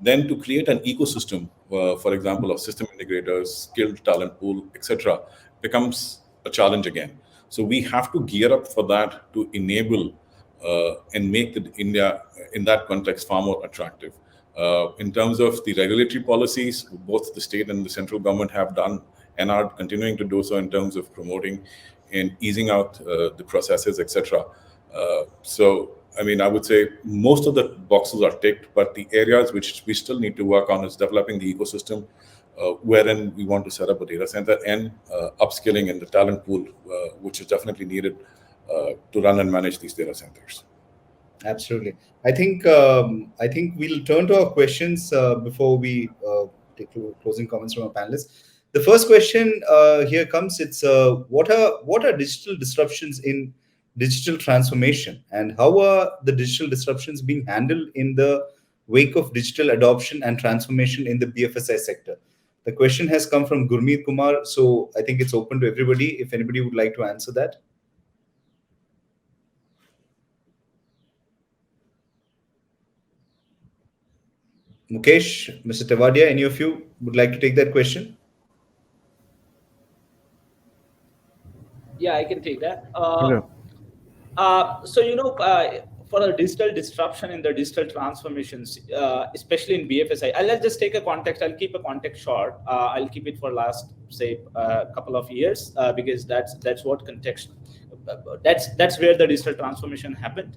Then to create an ecosystem, for example, of system integrators, skilled talent pool, etc., becomes a challenge again. So we have to gear up for that to enable and make India in that context far more attractive. In terms of the regulatory policies, both the state and the central government have done and are continuing to do so in terms of promoting and easing out the processes, etc. So, I mean, I would say most of the boxes are ticked, but the areas which we still need to work on is developing the ecosystem wherein we want to set up a data center and upskilling in the talent pool, which is definitely needed to run and manage these data centers. Absolutely. I think we'll turn to our questions before we take closing comments from our panelists. The first question here comes. It's what are digital disruptions in digital transformation, and how are the digital disruptions being handled in the wake of digital adoption and transformation in the BFSI sector? The question has come from Gurmeet Kumar, so I think it's open to everybody. If anybody would like to answer that. Mukesh, Mr. Tewadia, any of you would like to take that question? Yeah, I can take that. Yeah. So, for a digital disruption in the digital transformations, especially in BFSI, let's just take a context. I'll keep a context short. I'll keep it for last, say, couple of years, because that's what context. That's where the digital transformation happened.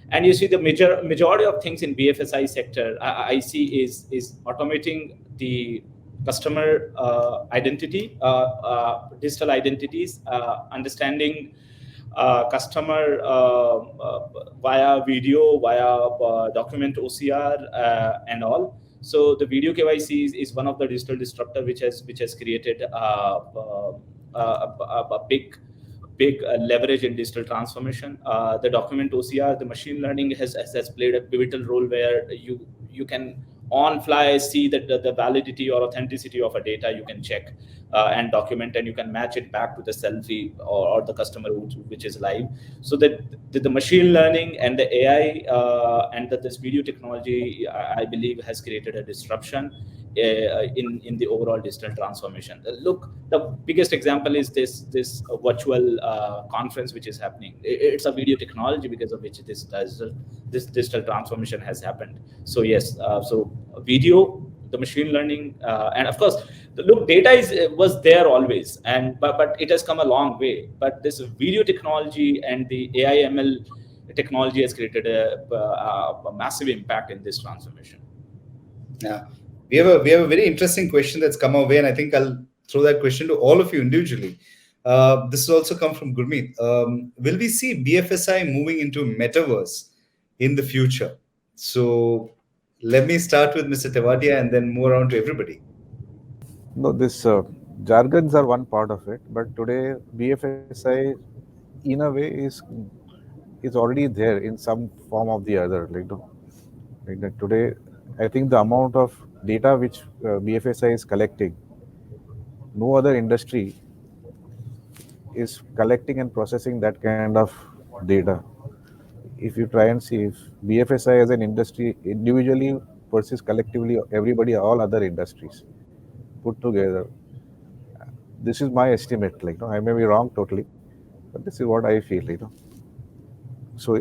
And you see the majority of things in BFSI sector I see is automating the customer identity, digital identities, understanding customer via video, via document OCR, and all. So the video KYC is one of the digital disruptor which has created a big leverage in digital transformation. The document OCR, the machine learning has played a pivotal role where you can on fly see that the validity or authenticity of a data you can check. and document, and you can match it back to the selfie or the customer which is live. So that the machine learning and the AI and this video technology, I believe, has created a disruption in the overall digital transformation. Look, the biggest example is this virtual conference which is happening. It's a video technology because of which this digital transformation has happened. So yes, so video, the machine learning, and of course, look, data was there always, and but it has come a long way. But this video technology and the AI ML technology has created a massive impact in this transformation. Yeah, we have a very interesting question that's come our way, and I think I'll throw that question to all of you individually. This has also come from Gurmeet. Will we see BFSI moving into Metaverse in the future? So let me start with Mr. Tewadia and then move around to everybody. No, this jargons are one part of it, but today BFSI, in a way, is already there in some form of the other. Like that today, I think the amount of data which BFSI is collecting, no other industry is collecting and processing that kind of data. If you try and see if BFSI as an industry individually versus collectively everybody, all other industries put together, this is my estimate. I may be wrong totally, but this is what I feel. So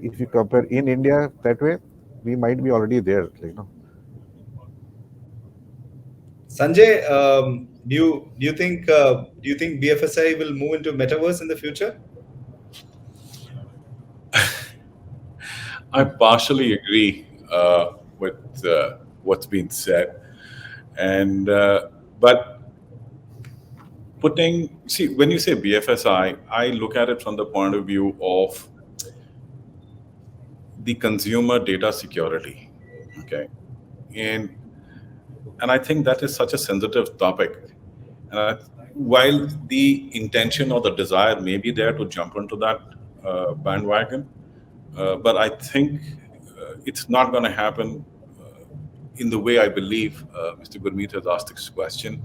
if you compare in India that way, we might be already there. Sanjay, do you think BFSI will move into Metaverse in the future? I partially agree with what's been said, and but when you say BFSI, I look at it from the point of view of the consumer data security. Okay, and I think that is such a sensitive topic. While the intention or the desire may be there to jump into that bandwagon, but I think it's not going to happen in the way I believe Mr. Gurmeet has asked this question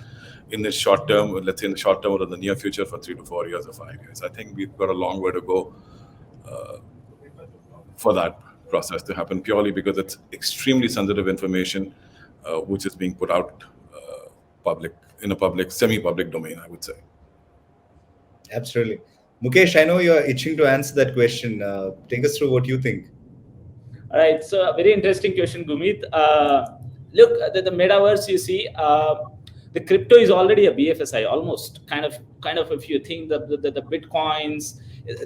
in the short term, let's say in the short term or in the near future for 3 to 4 years or 5 years. I think we've got a long way to go for that process to happen, purely because it's extremely sensitive information which is being put out in a semi-public domain, I would say. Absolutely. Mukesh, I know you're itching to answer that question. Take us through what you think. All right, so a very interesting question, Gumit. Look, the metaverse, you see, the crypto is already a BFSI, almost kind of. If you think the bitcoins,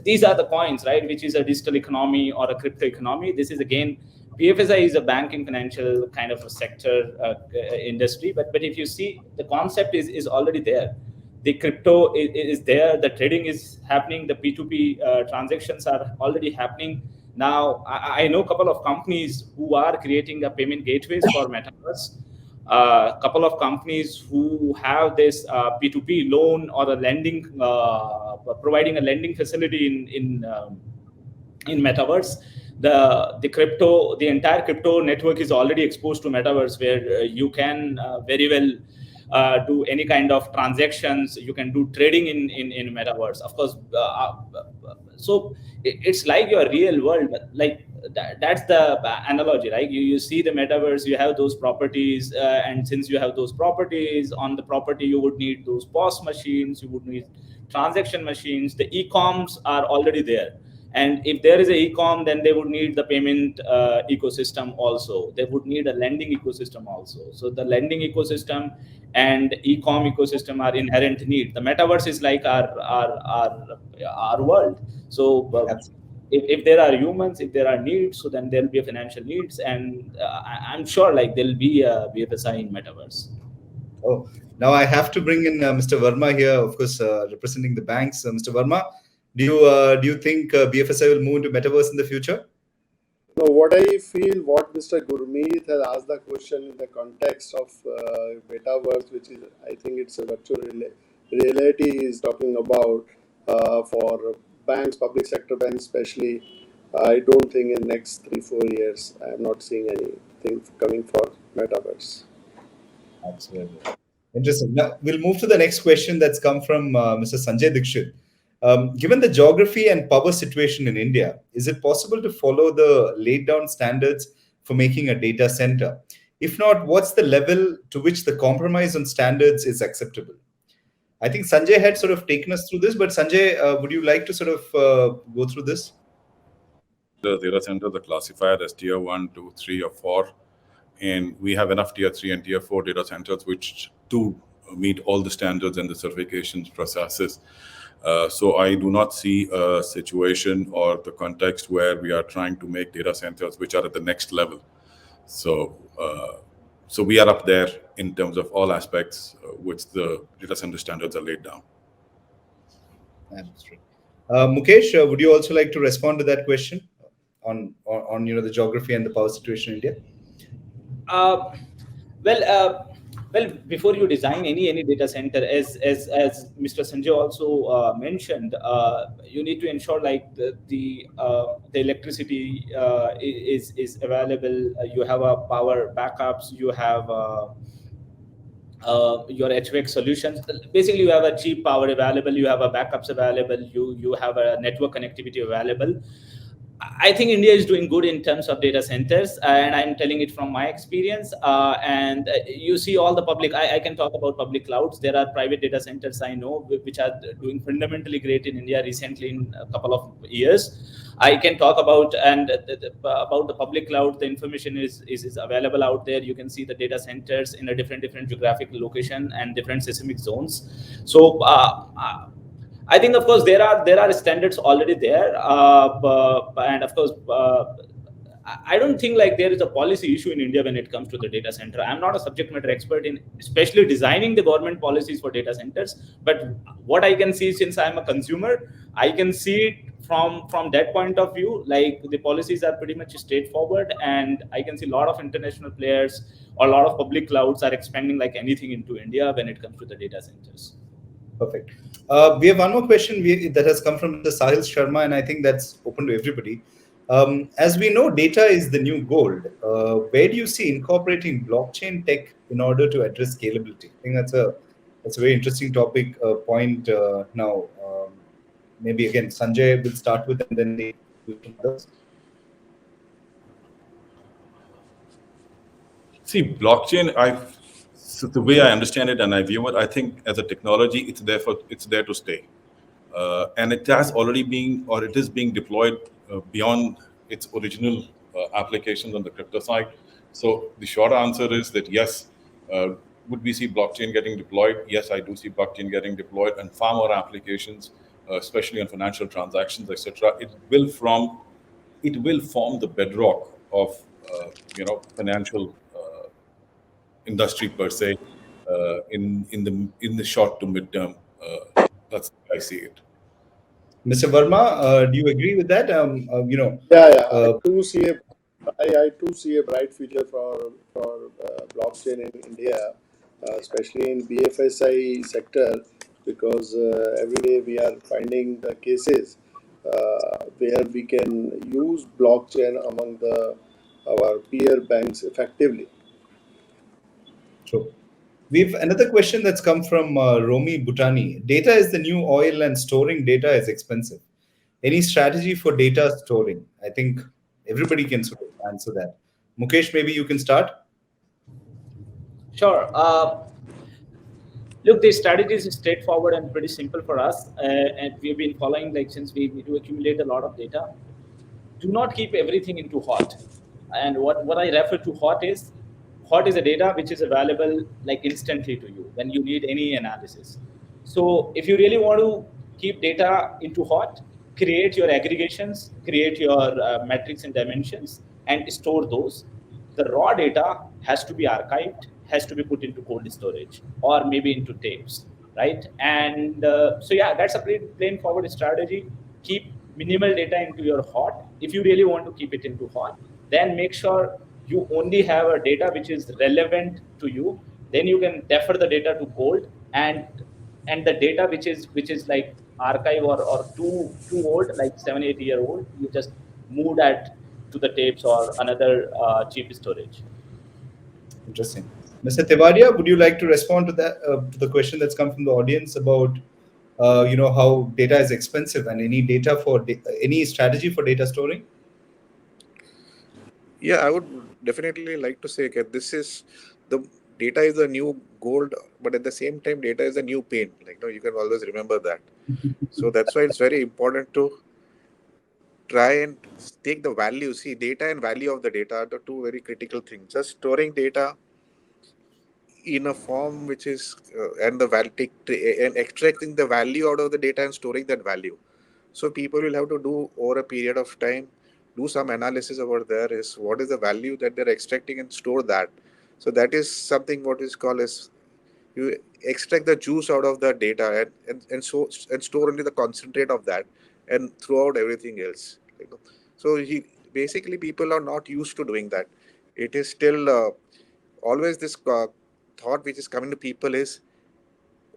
these are the coins, right? Which is a digital economy or a crypto economy. This is again, BFSI is a banking financial kind of a sector industry. But if you see, the concept is already there. The crypto is there. The trading is happening. The P2P transactions are already happening. Now, I know a couple of companies who are creating a payment gateways for Metaverse. A couple of companies who have this P2P loan or a lending, providing a lending facility in Metaverse. The entire crypto network is already exposed to Metaverse, where you can very well do any kind of transactions. You can do trading in Metaverse, of course. So it's like your real world. Like that's the analogy, right? You see the Metaverse, you have those properties, and since you have those properties on the property, you would need those POS machines, you would need transaction machines. The e-coms are already there. And if there is a e-com, then they would need the payment ecosystem also. They would need a lending ecosystem also. So the lending ecosystem and e-com ecosystem are inherent need. The metaverse is like our world. So if there are humans, if there are needs, so then there'll be a financial needs, and I'm sure like there'll be a BFSI in metaverse. Oh, now I have to bring in Mr. Verma here, of course, representing the banks. Mr. Verma, do you think BFSI will move into Metaverse in the future? No, what I feel, what Mr. Gurmeet has asked the question in the context of Metaverse, which is, I think it's a virtual reality he is talking about for banks, public sector banks especially. I don't think in next 3-4 years, I am not seeing anything coming for Metaverse. Absolutely. Interesting. Now we'll move to the next question that's come from Mr. Sanjay Dikshit. Given the geography and power situation in India, is it possible to follow the laid down standards for making a data center? If not, what's the level to which the compromise on standards is acceptable? I think Sanjay had sort of taken us through this, but Sanjay, would you like to sort of go through this? The data centers are classified as tier 1, 2, 3, or 4. And we have enough tier 3 and tier 4 data centers which do meet all the standards and the certifications processes. So I do not see a situation or the context where we are trying to make data centers which are at the next level. So we are up there in terms of all aspects which the data center standards are laid down. Absolutely. Mukesh, would you also like to respond to that question on the geography and the power situation in India? Well, before you design any data center, as Mr. Sanjay also mentioned, you need to ensure like the electricity is available. You have a power backups. You have your HVAC solutions. Basically, you have a cheap power available. You have a backups available. You have a network connectivity available. I think India is doing good in terms of data centers, and I'm telling it from my experience. And you see all the public, I can talk about public clouds. There are private data centers I know which are doing fundamentally great in India recently in a couple of years. I can talk about about the public cloud. The information is available out there. You can see the data centers in a different geographical location and different seismic zones. So I think, of course, there are standards already there, and of course, I don't think like there is a policy issue in India when it comes to the data center. I'm not a subject matter expert in especially designing the government policies for data centers, but what I can see, since I'm a consumer, I can see it from that point of view. Like the policies are pretty much straightforward, and I can see a lot of international players or a lot of public clouds are expanding like anything into India when it comes to the data centers. Perfect. We have one more question that has come from the Sahil Sharma, and I think that's open to everybody. As we know, data is the new gold. Where do you see incorporating blockchain tech in order to address scalability? I think that's a very interesting topic point now. Maybe again, Sanjay will start with, and then the others. See, blockchain, so the way I understand it and I view it, I think as a technology, it's there to stay, and it has already been, or it is being deployed beyond its original applications on the crypto side. So the short answer is that yes, would we see blockchain getting deployed? Yes, I do see blockchain getting deployed, and far more applications, especially on financial transactions, etc. It will form the bedrock of financial industry per se, in the short to mid term. That's how I see it. Mr. Verma, do you agree with that? I too see a bright future for blockchain in India, especially in BFSI sector, because every day we are finding the cases where we can use blockchain among our peer banks effectively. True. We've another question that's come from Romi Bhutani. Data is the new oil, and storing data is expensive. Any strategy for data storing? I think everybody can sort of answer that. Mukesh, maybe you can start. Sure. Look, the strategy is straightforward and pretty simple for us, and we've been following like since we do accumulate a lot of data. Do not keep everything into hot. And what I refer to hot is a data which is available like instantly to you when you need any analysis. So if you really want to keep data into hot, create your aggregations, create your metrics and dimensions, and store those. The raw data has to be archived, has to be put into cold storage or maybe into tapes, right? And so yeah, that's a pretty plain forward strategy. Keep minimal data into your hot. If you really want to keep it into hot, then make sure you only have a data which is relevant to you. Then you can defer the data to cold, and the data which is like archive or too old, like 7-8 year old, you just move that to the tapes or another cheap storage. Interesting. Mr. Tevadia, would you like to respond to that, to the question that's come from the audience about, how data is expensive and any data for any strategy for data storing? Yeah, I would definitely like to say that this is the data is the new gold, but at the same time, data is the new pain. Like, you can always remember that. So that's why it's very important to try and take the value. See, data and value of the data are the two very critical things. Just storing data in a form which is and the value and extracting the value out of the data and storing that value. So people will have to do over a period of time, do some analysis over there is what is the value that they're extracting and store that. So that is something what is called as you extract the juice out of the data and store only the concentrate of that and throughout everything else. So basically people are not used to doing that. It is still always this thought which is coming to people is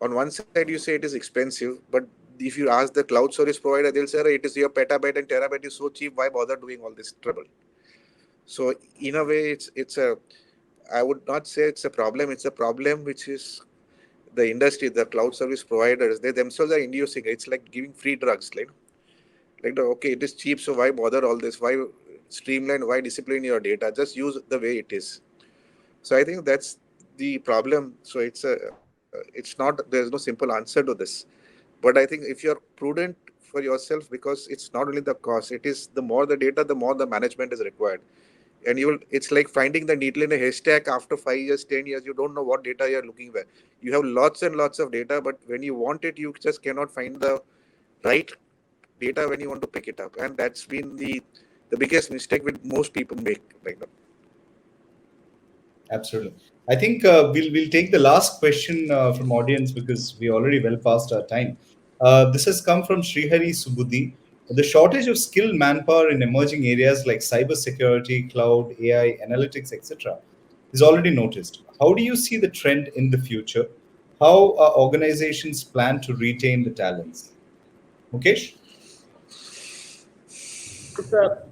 on one side you say it is expensive, but if you ask the cloud service provider, they'll say it is your petabyte and terabyte is so cheap, why bother doing all this trouble? So in a way it's a, I would not say it's a problem, it's a problem which is the industry, the cloud service providers, they themselves are inducing. It's like giving free drugs, okay, it is cheap, so why bother all this, why streamline, why discipline your data, just use the way it is. So I think that's the problem. So it's not, there's no simple answer to this. But I think if you're prudent for yourself, because it's not only the cost, it is the more the data, the more the management is required. And you will, it's like finding the needle in a haystack after 5 years, 10 years, you don't know what data you're looking for. You have lots and lots of data, but when you want it, you just cannot find the right data when you want to pick it up. And that's been the biggest mistake which most people make right now. Absolutely. I think we'll take the last question from audience because we already well past our time. This has come from Srihari Subudhi. The shortage of skilled manpower in emerging areas like cybersecurity, cloud, AI, analytics, etc., is already noticed. How do you see the trend in the future? How are organizations plan to retain the talents? Mukesh? It's a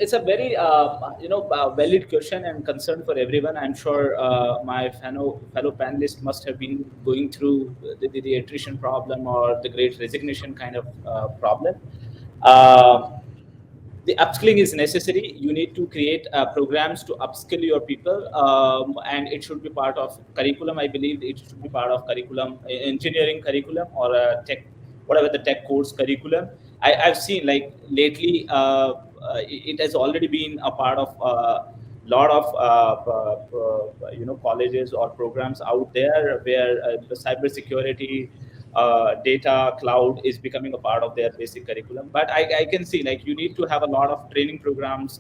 it's a very valid question and concern for everyone. I'm sure my fellow panelists must have been going through the attrition problem or the great resignation kind of problem. Uh, the upskilling is necessary. You need to create programs to upskill your people, and it should be part of curriculum. I believe it should be part of curriculum, engineering curriculum or tech, whatever the tech course curriculum. I've seen like lately, it has already been a part of lot of colleges or programs out there where the cybersecurity, data, cloud is becoming a part of their basic curriculum. But I can see like you need to have a lot of training programs.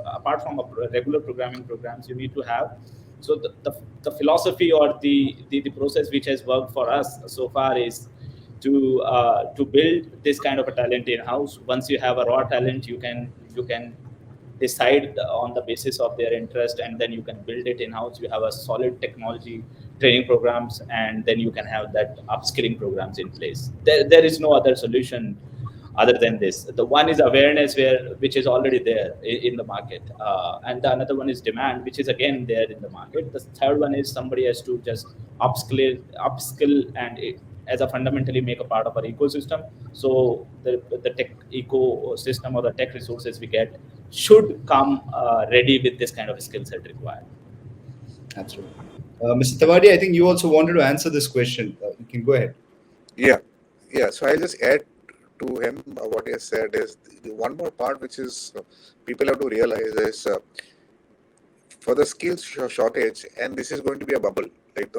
Apart from regular programming programs, you need to have. So the philosophy or the process which has worked for us so far is to build this kind of a talent in house. Once you have a raw talent, you can decide on the basis of their interest, and then you can build it in house. You have a solid technology training programs, and then you can have that upskilling programs in place. There is no other solution other than this. The one is awareness, which is already there in the market, and the another one is demand, which is again there in the market. The third one is somebody has to just upskill and as a fundamentally make a part of our ecosystem. So the tech ecosystem or the tech resources we get should come ready with this kind of skill set required. Absolutely. Mr. Tawadi, I think you also wanted to answer this question. You can go ahead. Yeah, yeah. So I'll just add to him what he has said is the one more part which is people have to realize is for the skills shortage, and this is going to be a bubble.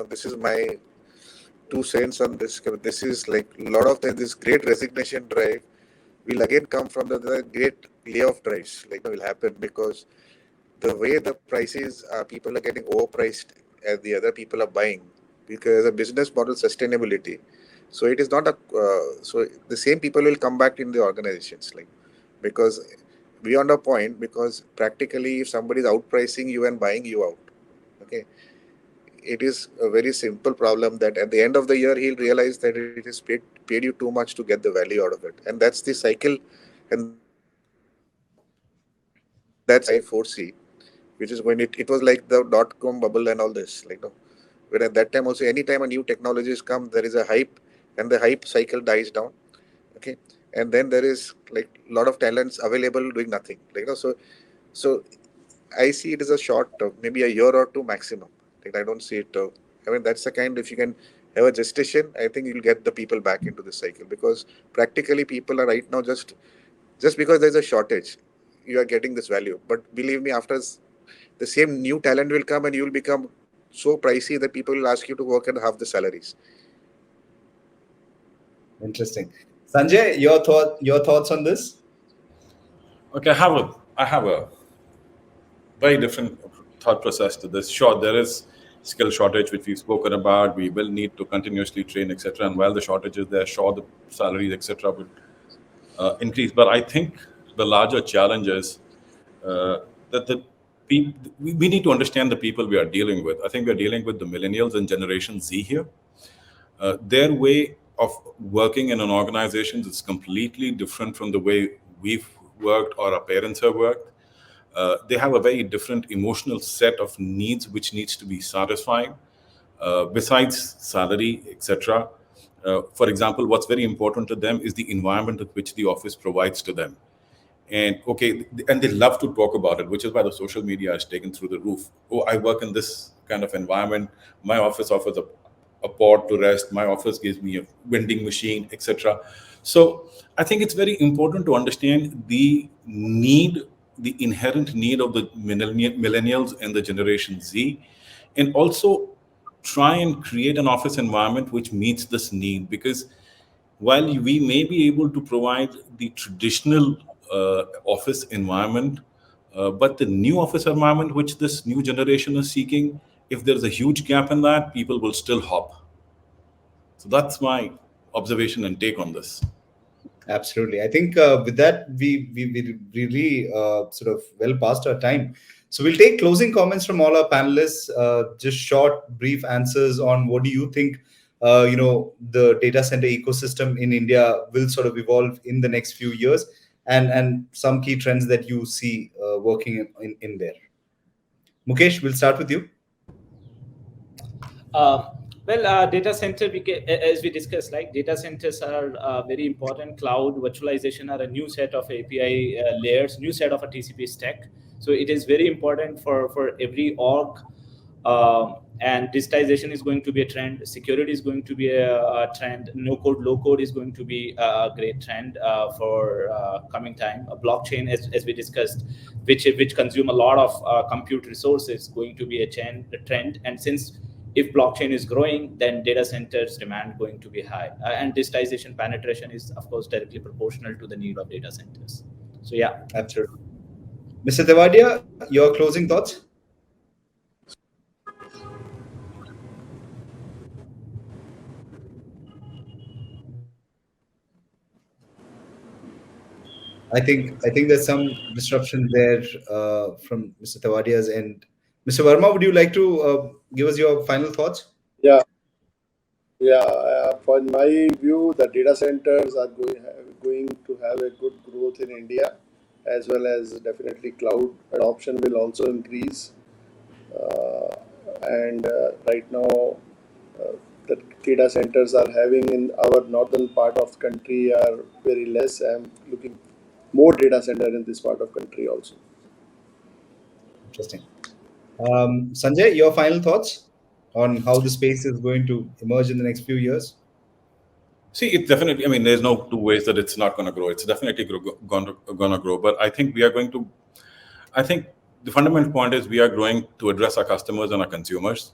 This is my 2 cents on this. This is like a lot of this great resignation drive will again come from the great layoff drives. Will happen because the way the prices are, people are getting overpriced as the other people are buying because the business model sustainability. So it is not a so the same people will come back in the organizations because beyond a point, because practically if somebody is outpricing you and buying you out, okay, it is a very simple problem that at the end of the year he'll realize that it is paid you too much to get the value out of it, and that's the cycle, and that's I foresee. which is going. It was like the dot-com bubble and all this. Like no, where at that time also, anytime a new technologies come, there is a hype, and the hype cycle dies down. Okay, and then there is like a lot of talents available doing nothing. Like no, so I see it as a short, maybe a year or two maximum. Like I don't see it. I mean, that's the kind. If you can have a gestation, I think you'll get the people back into this cycle, because practically people are right now just because there's a shortage, you are getting this value. But believe me, after the same new talent will come and you will become so pricey that people will ask you to work at half the salaries. Interesting. Sanjay, your thoughts on this? Okay, I have a very different thought process to this. Sure, there is skill shortage which we've spoken about. We will need to continuously train, etc. And while the shortage is there, sure, the salaries, etc. would increase. But I think the larger challenge is that we need to understand the people we are dealing with. I think we are dealing with the millennials and Generation Z here. Their way of working in an organization is completely different from the way we've worked or our parents have worked. They have a very different emotional set of needs which needs to be satisfied, besides salary, etc. For example, what's very important to them is the environment in which the office provides to them. And okay, and they love to talk about it, which is why the social media has taken through the roof. Oh, I work in this kind of environment. My office offers a pod to rest. My office gives me a vending machine, etc. So I think it's very important to understand the need, the inherent need of the millennials and the Generation Z, and also try and create an office environment which meets this need. Because while we may be able to provide the traditional office environment, but the new office environment which this new generation is seeking, if there's a huge gap in that, people will still hop. So that's my observation and take on this. Absolutely. I think with that, we really sort of well past our time. So we'll take closing comments from all our panelists. Just short, brief answers on what do you think, the data center ecosystem in India will sort of evolve in the next few years, and some key trends that you see working in there. Mukesh, we'll start with you. Data center, as we discussed, like data centers are very important. Cloud virtualization are a new set of API layers, new set of a TCP stack. So it is very important for every org. And digitization is going to be a trend. Security is going to be a trend. No code, low code is going to be a great trend for coming time. A blockchain, as we discussed, which consume a lot of compute resources, going to be a trend. And since if blockchain is growing, then data centers demand going to be high. And digitization penetration is, of course, directly proportional to the need of data centers. So yeah. Absolutely. Mr. Tewadia, your closing thoughts? I think there's some disruption there from Mr. Tawadia's end. Mr. Verma, would you like to give us your final thoughts? Yeah, yeah. For my view, the data centers are going to have a good growth in India, as well as definitely cloud adoption will also increase. And right now, the data centers are having in our northern part of country are very less. I'm looking more data center in this part of country also. Interesting. Sanjay, your final thoughts on how the space is going to emerge in the next few years? See, it definitely, I mean, there's no two ways that it's not going to grow. It's definitely going to grow. But I think I think the fundamental point is we are growing to address our customers and our consumers.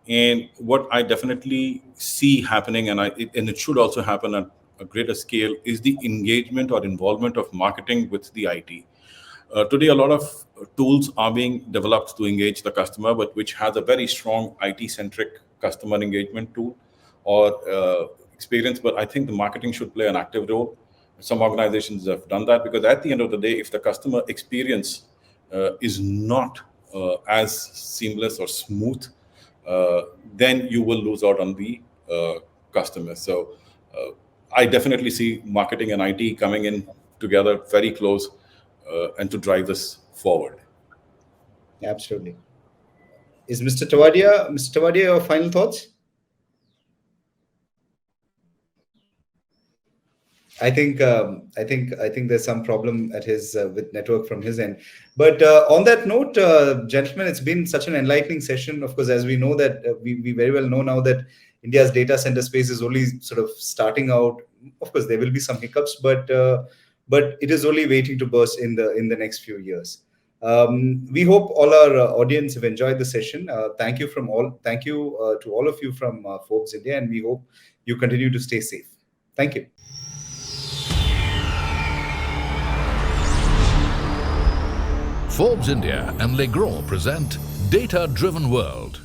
And what I definitely see happening, and it should also happen at a greater scale, is the engagement or involvement of marketing with the IT. Today, a lot of tools are being developed to engage the customer, but which has a very strong IT-centric customer engagement tool or experience. But I think the marketing should play an active role. Some organizations have done that, because at the end of the day, if the customer experience is not as seamless or smooth, then you will lose out on the customer. So I definitely see marketing and IT coming in together very close and to drive this forward. Absolutely. Is Mr. Tawadia, your final thoughts? I think there's some problem at his with network from his end. But on that note, gentlemen, it's been such an enlightening session. Of course, as we know that we very well know now that India's data center space is only sort of starting out. Of course, there will be some hiccups, but it is only waiting to burst in the next few years. We hope all our audience have enjoyed the session. Thank you to all of you from Forbes India, and we hope you continue to stay safe. Thank you. Forbes India and Legrand present Data Driven World.